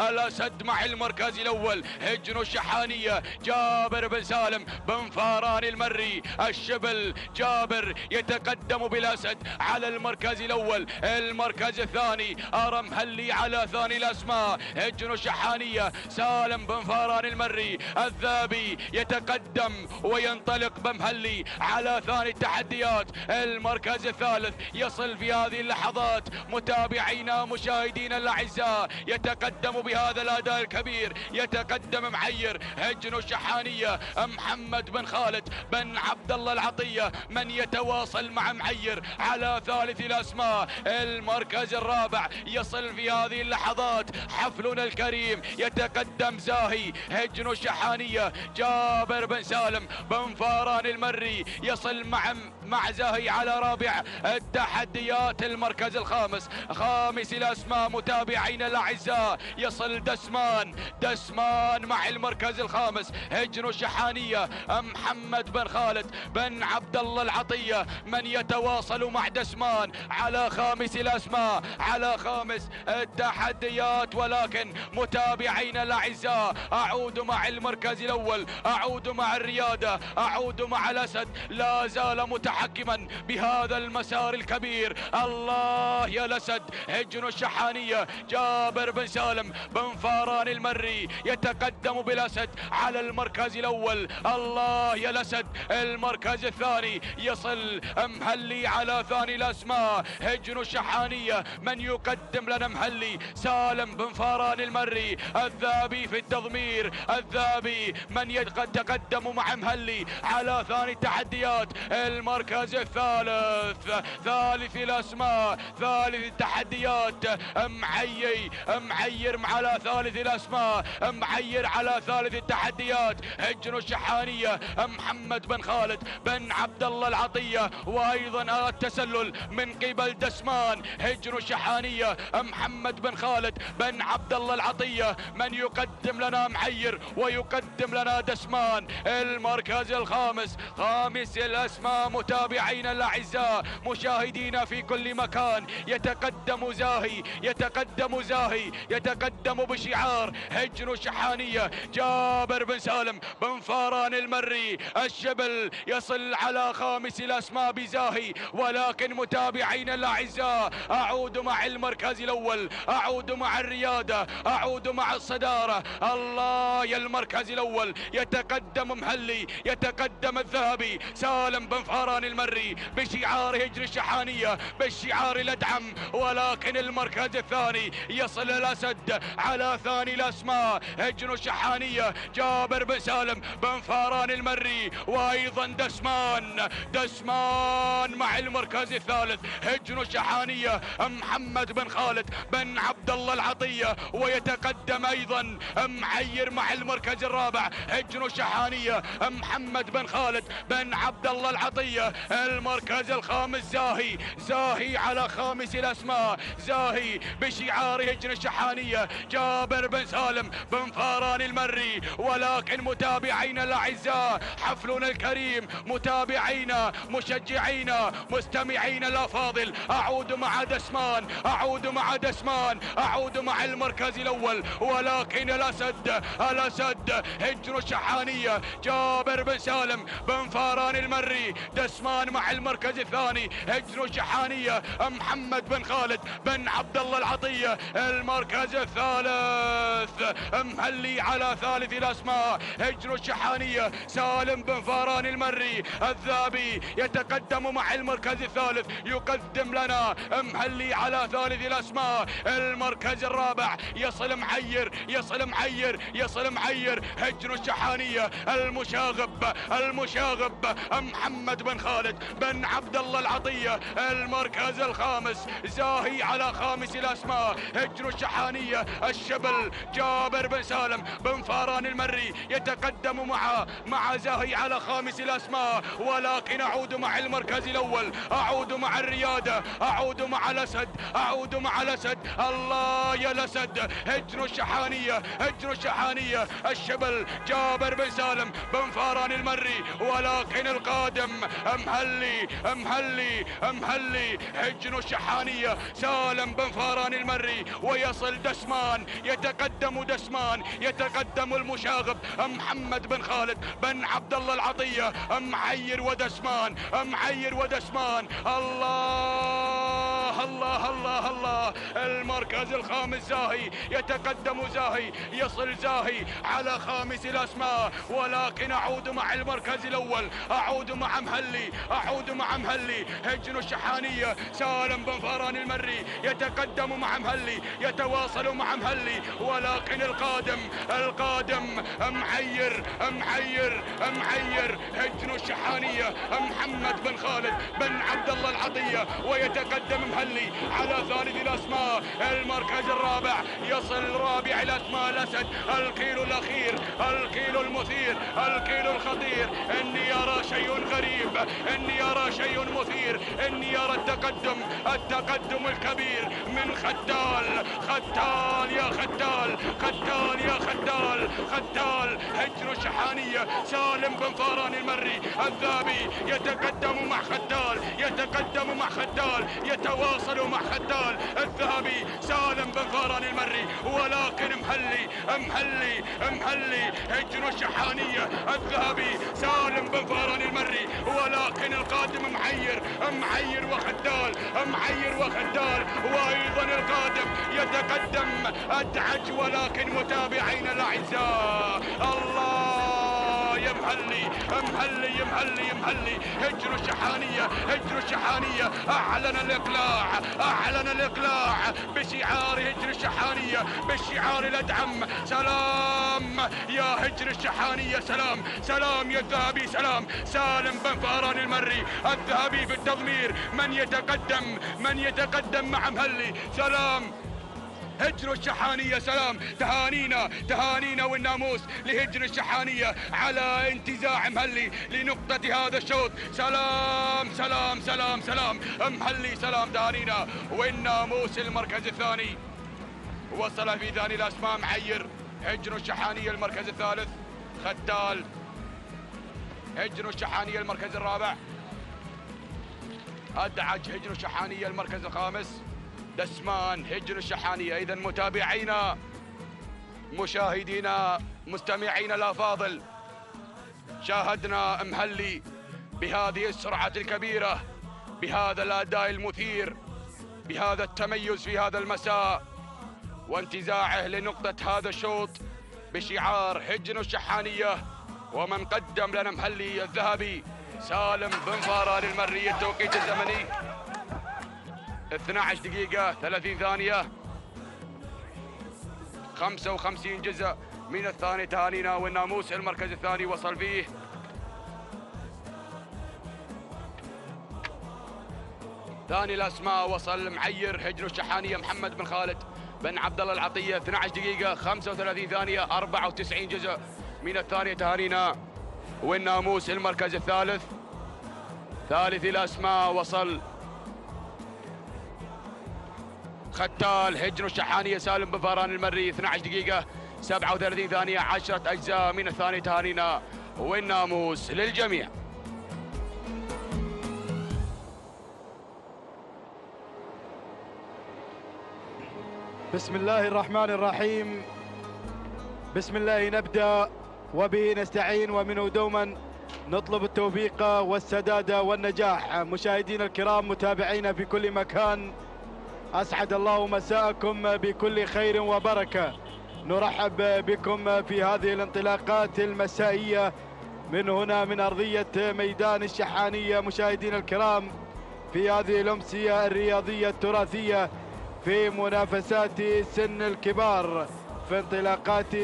الأسد مع المركز الأول هجن الشحانية جابر بن سالم بن فاران المري الشبل. جابر يتقدم بالأسد على المركز الأول. المركز الثاني أرمهلي على ثاني الأسماء هجن الشحانية سالم بن فاران المري. الذابي يتقدم وينطلق بمهلي على ثاني التحديات. المركز الثالث يصل في هذه اللحظات متابعينا مشاهدينا الأعزاء، يتقدم بهذا الأداء الكبير، يتقدم معير هجن الشحانية محمد بن خالد بن عبد الله العطية، من يتواصل مع معير على ثالث الأسماء. المركز الرابع يصل في هذه اللحظات حفلنا الكريم، يتقدم زاهي هجن الشحانية جابر بن سالم بن فاران المري، يصل مع زاهي على رابع التحديات. المركز الخامس خامس الأسماء متابعينا الأعزاء يصل دسمان مع المركز الخامس هجن الشحانية محمد بن خالد بن عبد الله العطية، من يتواصل مع دسمان على خامس الأسماء على خامس التحديات. ولكن متابعينا الأعزاء، أعود مع المركز الأول، أعود مع الريادة، أعود مع الأسد، لا زال متحكما بهذا المسار الكبير. الله يا الأسد هجن الشحانية جابر بن سالم بن فاران المري يتقدم بالأسد على المركز الأول. الله يا الأسد. المركز الثاني يصل مهلي على ثاني الأسماء هجن الشحانية، من يقدم لنا مهلي سالم بن فاران المري. الذابي في التضمير، الذابي من يتقدم مع مهلي على ثاني التحديات. المركز الثالث ثالث الأسماء ثالث التحديات معير على ثالث الأسماء، معير على ثالث التحديات هجن الشحانية محمد بن خالد بن عبد الله العطية. وأيضا التسلل من قبل دسمان هجن الشحانية محمد بن خالد بن عبد الله العطية، من يقدم لنا معير ويقدم لنا دسمان. المركز الخامس خامس الأسماء متابعينا الأعزاء مشاهدينا في كل مكان، يتقدم زاهي يتقدم بشعار هجن الشحانية جابر بن سالم بن فاران المري الشبل، يصل على خامس الأسماء بزاهي. ولكن متابعينا الأعزاء، أعود مع المركز الأول، أعود مع الريادة، أعود مع الصدارة. الله يا المركز الأول يتقدم مهلي، يتقدم الذهبي سالم بن فاران المري بشعار هجن الشحانية، بالشعار الأدعم. ولكن المركز الثاني يصل الأسد على ثاني الأسماء هجن الشحانية جابر بن سالم بن فاران المري. وأيضا دسمان مع المركز الثالث هجن الشحانية محمد بن خالد بن عبد الله العطية. ويتقدم أيضا معير مع المركز الرابع هجن الشحانية محمد بن خالد بن عبد الله العطية. المركز الخامس زاهي على خامس الأسماء، زاهي بشعار هجن الشحانية جابر بن سالم بن فاران المري. ولكن متابعينا الأعزاء، حفلنا الكريم، متابعينا مشجعينا مستمعينا الأفاضل، أعود مع دسمان، أعود مع المركز الأول. ولكن الأسد هجن الشحانية جابر بن سالم بن فاران المري. دسمان مع المركز الثاني هجن الشحانية محمد بن خالد بن عبد الله العطية. المركز الثالث مهلي على ثالث الأسماء هجن الشحانية سالم بن فاران المري. الذابي يتقدم مع المركز الثالث، يقدم لنا مهلي على ثالث الأسماء. المركز الرابع يصل معير هجن الشحانية المشاغب محمد بن خالد خالد بن عبد الله العطية. المركز الخامس زاهي على خامس الأسماء هجن الشحانية. الشبل جابر بن سالم بن فاران المري يتقدم مع زاهي على خامس الأسماء، ولكن أعود مع المركز الأول، أعود مع الريادة، أعود مع الأسد، أعود مع الأسد. الله يا الأسد. هجن الشحانية، هجن الشحانية. الشبل جابر بن سالم بن فاران المري، ولكن القادم امهلي امهلي امهلي. هجن الشحانية سالم بن فاران المري، ويصل دسمان، يتقدم دسمان، يتقدم المشاغب محمد بن خالد بن عبد الله العطية. معير ودسمان، معير ودسمان. الله الله الله الله. المركز الخامس زاهي، يتقدم زاهي، يصل زاهي على خامس الأسماء، ولكن أعود مع المركز الأول، أعود مع مهلي، أعود مع مهلي. هجن الشحانية سالم بن فاران المري يتقدم مع مهلي، يتواصل مع مهلي، ولكن القادم معير معير معير. هجن الشحانية محمد بن خالد بن عبد الله العطية، ويتقدم مهلي على ثالث الأسماء. المركز الرابع يصل رابع الأسماء الأسد. الكيلو الأخير، الكيلو المثير، الكيلو الخطير. إني أرى شيء غريب، إني أرى شيء مثير، إني أرى التقدم الكبير من خدال. خدال يا خدال، خدال يا خدال، خدال. هجن الشحانية سالم بن فاران المري الذهبي يتقدم مع خدال، يتقدم مع خدال، يتواصل مع خدال. الذهبي سالم بن فاران المري، ولكن مهلي مهلي مهلي. هجن الشحانية الذهبي سالم بن فاران المري، ولكن القادم معير معير وخدال، معير وخدال. وايضا القادم يتقدم ادعج، ولكن متابعين الاعزاء الله يا مهلي مهلي مهلي مهلي. هجن الشحانية، هجن الشحانية اعلن الاقلاع، اعلن الاقلاع بشعار هجن الشحانية، بالشعار الادعم. سلام يا هجن الشحانية، سلام سلام يا الذهبي، سلام. سالم بن فاران المري الذهبي في التضمير، من يتقدم، من يتقدم مع مهلي. سلام هجن الشحانية، سلام. تهانينا تهانينا والناموس لهجن الشحانية على انتزاع مهلي لنقطة هذا الشوط. سلام سلام سلام سلام مهلي، سلام. تهانينا والناموس المركز الثاني وصل في ثاني الأسماء معير. هجن الشحانية المركز الثالث خدال. هجن الشحانية المركز الرابع أدعج. هجن الشحانية المركز الخامس دسمان. هجن الشحانية. إذا متابعينا مشاهدينا مستمعينا الأفاضل، شاهدنا مهلي بهذه السرعة الكبيرة، بهذا الأداء المثير، بهذا التميز في هذا المساء، وانتزاعه لنقطة هذا الشوط بشعار هجن الشحانية. ومن قدم لنا مهلي الذهبي سالم بن فاران المري. التوقيت الزمني 12 دقيقة 30 ثانية 55 جزء من الثاني. تهانينا والناموس المركز الثاني وصل فيه ثاني الأسماء، وصل معير هجن الشحانية محمد بن خالد بن عبد الله العطية. 12 دقيقة 35 ثانية 94 جزء من الثانية. تهانينا والناموس المركز الثالث. ثالث الأسماء وصل خدال هجن الشحانية سالم بن فاران المري. 12 دقيقة 37 ثانية 10 أجزاء من الثانية. تهانينا والناموس للجميع. بسم الله الرحمن الرحيم. بسم الله نبدأ وبه نستعين، ومنه دوما نطلب التوفيق والسداد والنجاح. مشاهدينا الكرام متابعينا في كل مكان، أسعد الله مساءكم بكل خير وبركة. نرحب بكم في هذه الانطلاقات المسائية من هنا من أرضية ميدان الشحانية. مشاهدينا الكرام في هذه الأمسية الرياضية التراثية في منافسات سن الكبار، في انطلاقات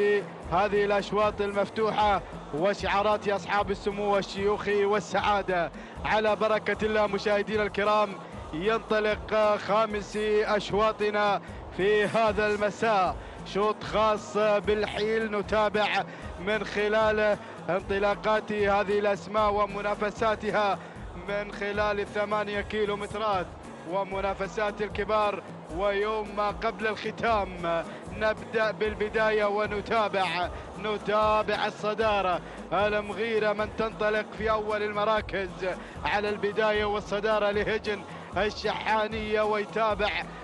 هذه الأشواط المفتوحة وشعارات أصحاب السمو والشيوخ والسعادة. على بركة الله مشاهدينا الكرام، ينطلق خامس أشواطنا في هذا المساء، شوط خاص بالحيل نتابع من خلال انطلاقات هذه الأسماء ومنافساتها من خلال 8 كيلومترات ومنافسات الكبار. ويوم ما قبل الختام نبدأ بالبداية ونتابع الصدارة. المغيرة من تنطلق في أول المراكز على البداية والصدارة لهجن الشحانية،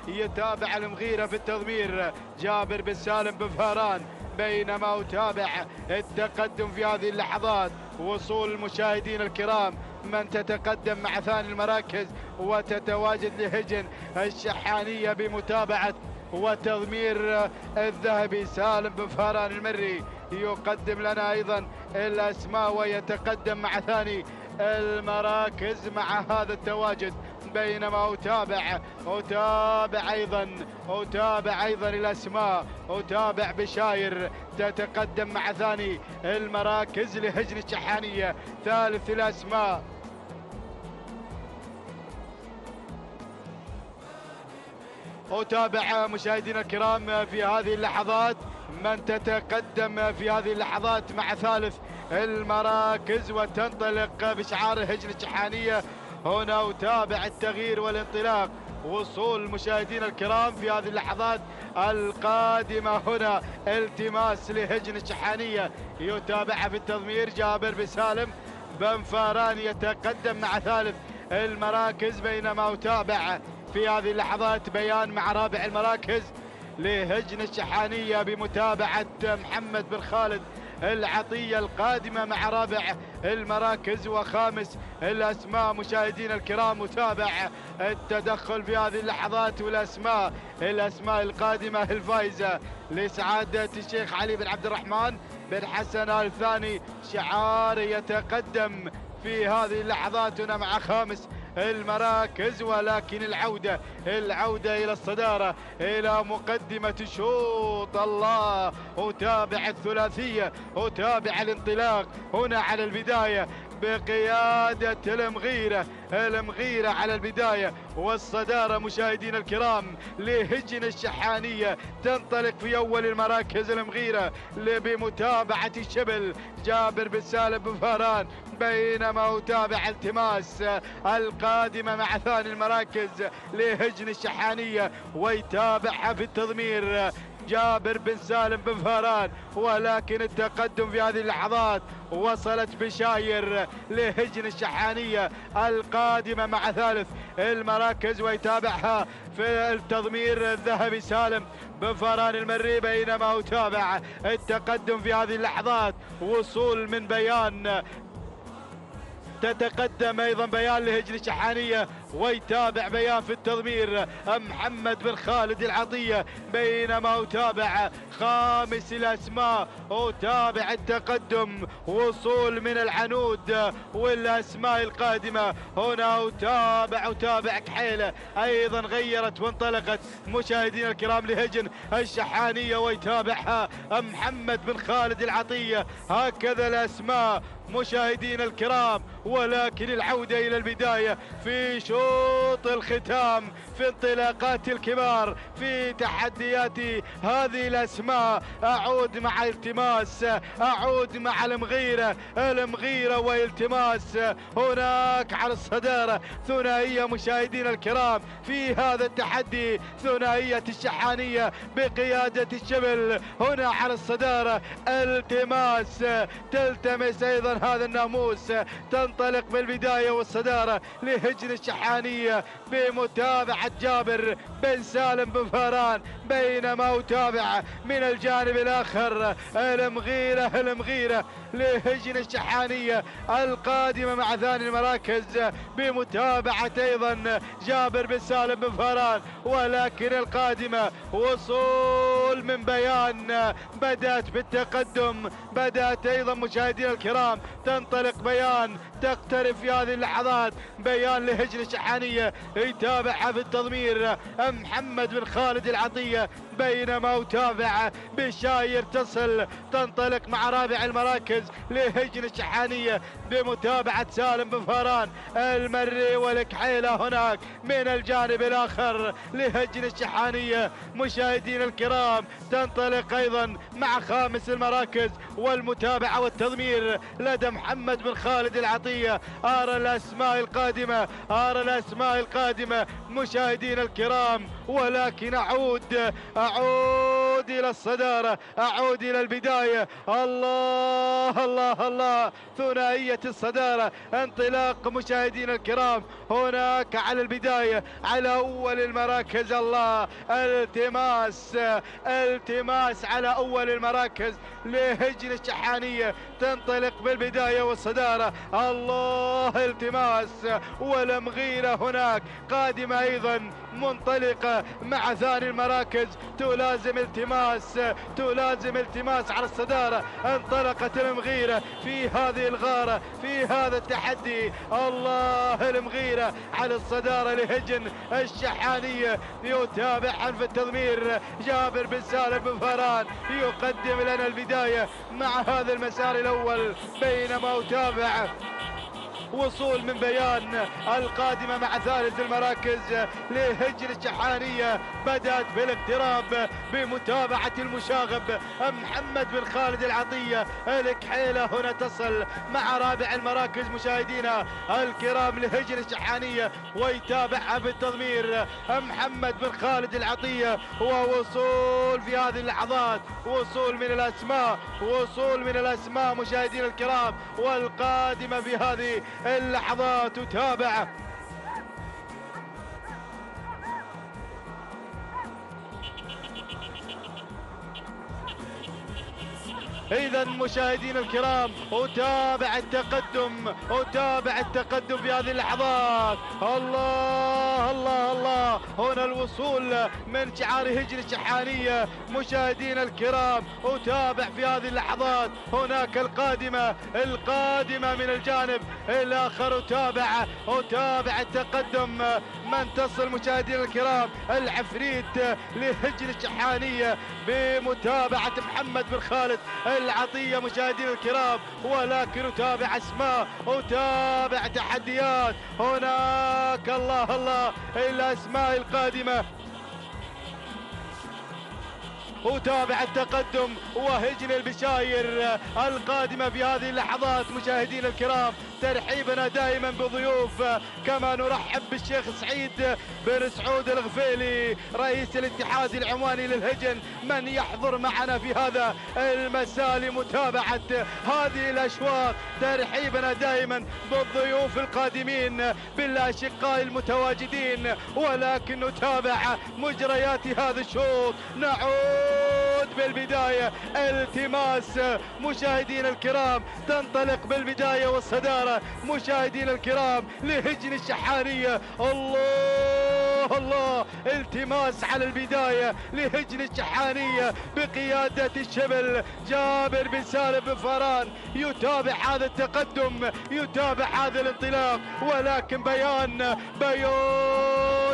يتابع المغيرة في التضمير جابر بن سالم بن فهران، بينما أتابع التقدم في هذه اللحظات وصول المشاهدين الكرام من تتقدم مع ثاني المراكز وتتواجد لهجن الشحانية بمتابعة وتضمير الذهبي. سالم بن فهران المري يقدم لنا أيضا الأسماء ويتقدم مع ثاني المراكز مع هذا التواجد، بينما أتابع أيضا الأسماء. أتابع بشاير تتقدم مع ثاني المراكز لهجن الشحانية. ثالث الأسماء أتابع مشاهدينا الكرام في هذه اللحظات من تتقدم في هذه اللحظات مع ثالث المراكز وتنطلق بشعار هجن الشحانية. هنا أتابع التغيير والانطلاق، وصول المشاهدين الكرام في هذه اللحظات القادمة. هنا التماس لهجن الشحانية يتابعها في التضمير جابر بن سالم بن فهران يتقدم مع ثالث المراكز، بينما أتابع في هذه اللحظات بيان مع رابع المراكز لهجن الشحانية بمتابعة محمد بن خالد العطية القادمة مع رابع المراكز. وخامس الأسماء مشاهدين الكرام متابع التدخل في هذه اللحظات والأسماء القادمة الفائزة لسعادة الشيخ علي بن عبد الرحمن بن حسن آل ثاني شعار يتقدم في هذه اللحظات هنا مع خامس المراكز. ولكن العودة إلى الصدارة، إلى مقدمة الشوط. الله، أتابع الثلاثية، أتابع الانطلاق هنا على البداية بقيادة المغيرة على البداية والصدارة مشاهدين الكرام لهجن الشحانية. تنطلق في أول المراكز المغيرة بمتابعة الشبل جابر بن سالم بن فهران، بينما أتابع التماس القادمة مع ثاني المراكز لهجن الشحانية ويتابعها في التضمير جابر بن سالم بن فهران. ولكن التقدم في هذه اللحظات وصلت بشاير لهجن الشحانية القادمة مع ثالث المراكز ويتابعها في التضمير الذهبي سالم بن فهران المري، بينما أتابع التقدم في هذه اللحظات وصول من بيان تتقدم أيضا بيان لهجن الشحانية ويتابع بيان في التضمير محمد بن خالد العطية، بينما أتابع خامس الأسماء. أتابع التقدم وصول من العنود والأسماء القادمة. هنا أتابع كحيلة أيضا غيرت وانطلقت مشاهدينا الكرام لهجن الشحانية ويتابعها محمد بن خالد العطية. هكذا الأسماء مشاهدينا الكرام، ولكن العودة إلى البداية في شوط الختام في انطلاقات الكبار في تحديات هذه الأسماء. أعود مع التماس، أعود مع المغيرة والتماس هناك على الصدارة. ثنائية مشاهدينا الكرام في هذا التحدي، ثنائية الشحانية بقيادة الشبل هنا على الصدارة. التماس تلتمس أيضا هذا الناموس، تنطلق بالبداية والصدارة لهجن الشحانية بمتابعة جابر بن سالم بن فهران، بينما أتابع من الجانب الآخر المغيرة لهجن الشحانية القادمة مع ثاني المراكز بمتابعة أيضا جابر بن سالم بن فهران. ولكن القادمة وصول وصول من بيان، بدأت بالتقدم، بدأت أيضا مشاهدينا الكرام تنطلق بيان، تقترب في هذه اللحظات بيان لهجن الشحانية، يتابعها في التضمير محمد بن خالد العطية، بينما أتابع بشاير تصل تنطلق مع رابع المراكز لهجن الشحانية بمتابعة سالم بن فاران المري والكحيلة هناك من الجانب الآخر لهجن الشحانية. مشاهدين الكرام تنطلق أيضا مع خامس المراكز والمتابعة والتضمير لدى محمد بن خالد العطية. أرى الأسماء القادمة، أرى الأسماء القادمة مشاهدين الكرام، ولكن أعود إلى الصدارة، أعود إلى البداية. الله الله الله، ثنائية الصدارة، انطلاق مشاهدين الكرام هناك على البداية على أول المراكز. الله، التماس على أول المراكز لهجن الشحانية، تنطلق بالبداية والصدارة. الله، التماس والمغيرة هناك قادمة أيضا منطلقة مع ثاني المراكز، تلازم التماس على الصدارة. انطلقت المغيرة في هذه الغارة، في هذا التحدي. الله، المغيرة على الصدارة لهجن الشحانية. يتابعها في التضمير جابر بن سالم بن فاران، يقدم لنا البداية مع هذا المسار الأول، بينما أتابع وصول من بيان القادمة مع ثالث المراكز لهجن الشحانية. بدأت بالاقتراب بمتابعة المشاغب محمد بن خالد العطية، الكحيلة هنا تصل مع رابع المراكز مشاهدينا الكرام لهجن الشحانية، ويتابعها بالتضمير محمد بن خالد العطية. ووصول في هذه اللحظات، وصول من الأسماء مشاهدينا الكرام والقادمة في هذه اللحظات. تتابع إذا مشاهدين الكرام أتابع التقدم في هذه اللحظات. الله الله الله، هنا الوصول من شعار هجن الشحانية مشاهدين الكرام. أتابع في هذه اللحظات هناك القادمة من الجانب الآخر. أتابع التقدم من تصل مشاهدين الكرام العفريت لهجن الشحانية بمتابعة محمد بن خالد العطية مشاهدين الكرام. ولكن أتابع أسماء، أتابع تحديات هناك. الله الله، الأسماء القادمة. أتابع التقدم وهجن البشاير القادمة في هذه اللحظات مشاهدين الكرام. ترحيبنا دائما بضيوف، كما نرحب بالشيخ سعيد بن سعود الغفيلي رئيس الاتحاد العماني للهجن، من يحضر معنا في هذا المساء لمتابعة هذه الأشواط. ترحيبنا دائما بالضيوف القادمين، بالأشقاء المتواجدين. ولكن نتابع مجريات هذا الشوط. نعود بالبداية، التماس مشاهدين الكرام، تنطلق بالبداية والصدارة مشاهدين الكرام لهجن الشحانية. الله الله، التماس على البداية لهجن الشحانية بقيادة الشبل جابر بن سالم بن فاران. يتابع هذا التقدم، يتابع هذا الانطلاق. ولكن بيان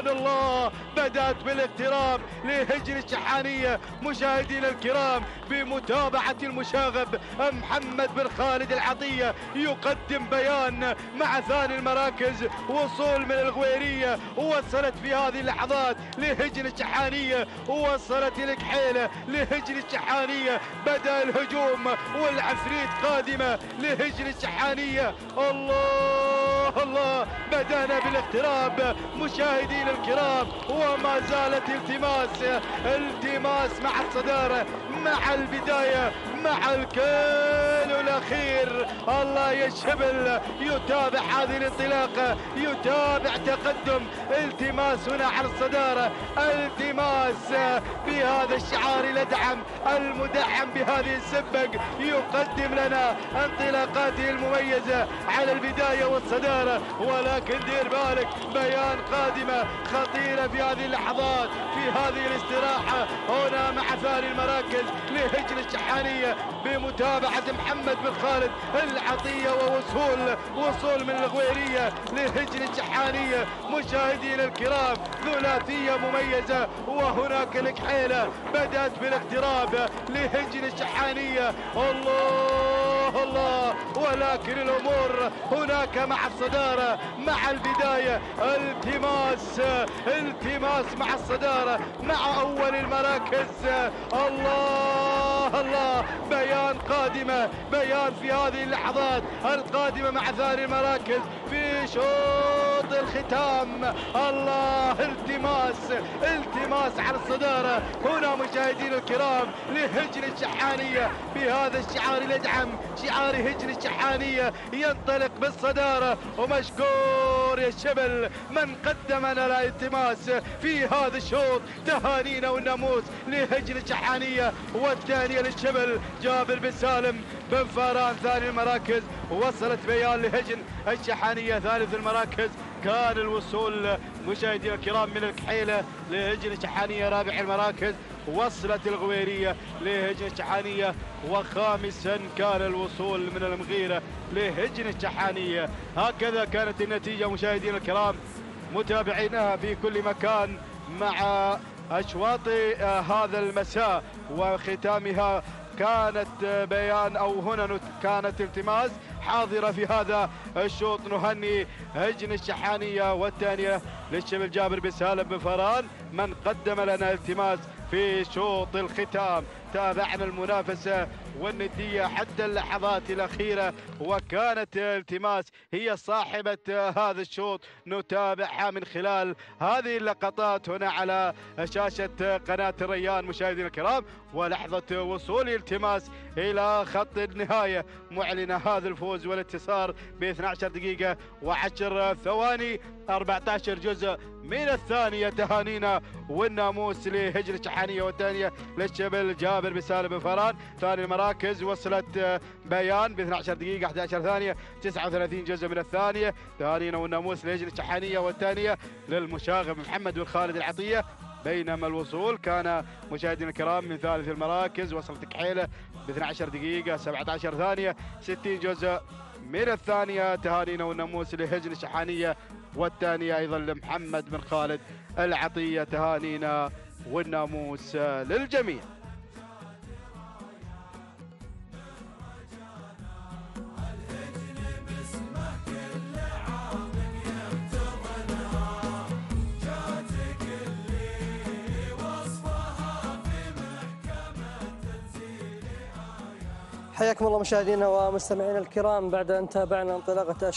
الله، بدأت بالاقتراب لهجن الشحانية مشاهدين الكرام بمتابعة المشاغب محمد بن خالد العطية. يقدم بيان مع ثاني المراكز، وصول من الغويرية، وصلت في هذه اللحظات لهجن الشحانية، وصلت الكحيلة لهجن الشحانية. بدأ الهجوم والعفريت قادمة لهجن الشحانية. الله الله، بدأنا بالاقتراب مشاهدين الكرام، وما زالت التماس مع الصدارة، مع البداية مع الكيلو الأخير. الله يا الشبل يتابع هذه الانطلاقة، يتابع تقدم، التماس هنا على الصدارة، التماس بهذا الشعار الأدعم المدعم بهذه السبق، يقدم لنا انطلاقاته المميزة على البداية والصدارة. ولكن دير بالك بيان قادمة خطيرة في هذه اللحظات، في هذه الاستراحة هنا مع ثاني المراكز لهجن الشحانية بمتابعة محمد بن خالد العطية، ووصول من الغويرية لهجن الشحانية. مشاهدينا الكرام ثلاثية مميزة، وهناك الكحيلة بدأت بالاقتراب لهجن الشحانية. الله الله، ولكن الأمور هناك مع الصدارة مع البداية، التماس مع الصدارة مع أول المراكز. الله الله، بيان قادمة، بيان في هذه اللحظات القادمة مع ثاني المراكز في شوط الختام. الله، التماس على الصدارة هنا مشاهدينا الكرام لهجن الشحانية بهذا الشعار الأدعم، شعار هجن الشحانية، ينطلق بالصدارة. ومشكور يا الشبل من قدم لنا الالتماس في هذا الشوط. تهانينا والناموس لهجن الشحانية، والثانية للشبل جابر بن سالم بن فاران ثاني المراكز. وصلت بيان لهجن الشحانية ثالث المراكز. كان الوصول مشاهدينا الكرام من الكحيلة لهجن الشحانية رابع المراكز. وصلت الغويرية لهجن الشحانية، وخامسا كان الوصول من المغيرة لهجن الشحانية. هكذا كانت النتيجة مشاهدينا الكرام متابعينها في كل مكان مع أشواط هذا المساء وختامها. كانت بيان أو هنا كانت التماس حاضرة في هذا الشوط. نهني هجن الشحانية، والثانية للشبل جابر بن سالم بن فران من قدم لنا التماس في شوط الختام. تابعنا المنافسة والندية حتى اللحظات الأخيرة، وكانت التماس هي صاحبة هذا الشوط. نتابعها من خلال هذه اللقطات هنا على شاشة قناة الريان مشاهدينا الكرام. ولحظة وصول التماس إلى خط النهاية معلن هذا الفوز والانتصار ب 12 دقيقة و10 ثواني 14 جزء من الثانية. تهانينا والناموس لهجن الشحانية، والثانية للشبل جابر بن سالم بن فران ثاني المراكز. وصلت بيان ب 12 دقيقة 11 ثانية 39 جزء من الثانية. تهانينا والناموس لهجن الشحانية، والثانية للمشاغب محمد بن خالد العطية. بينما الوصول كان مشاهدينا الكرام من ثالث المراكز. وصلت كحيلة ب 12 دقيقة 17 ثانية 60 جزء من الثانية. تهانينا والناموس لهجن الشحانية، والثانية أيضا لمحمد بن خالد العطية. تهانينا والناموس للجميع. حياكم الله مشاهدينا ومستمعينا الكرام. بعد أن تابعنا انطلاقة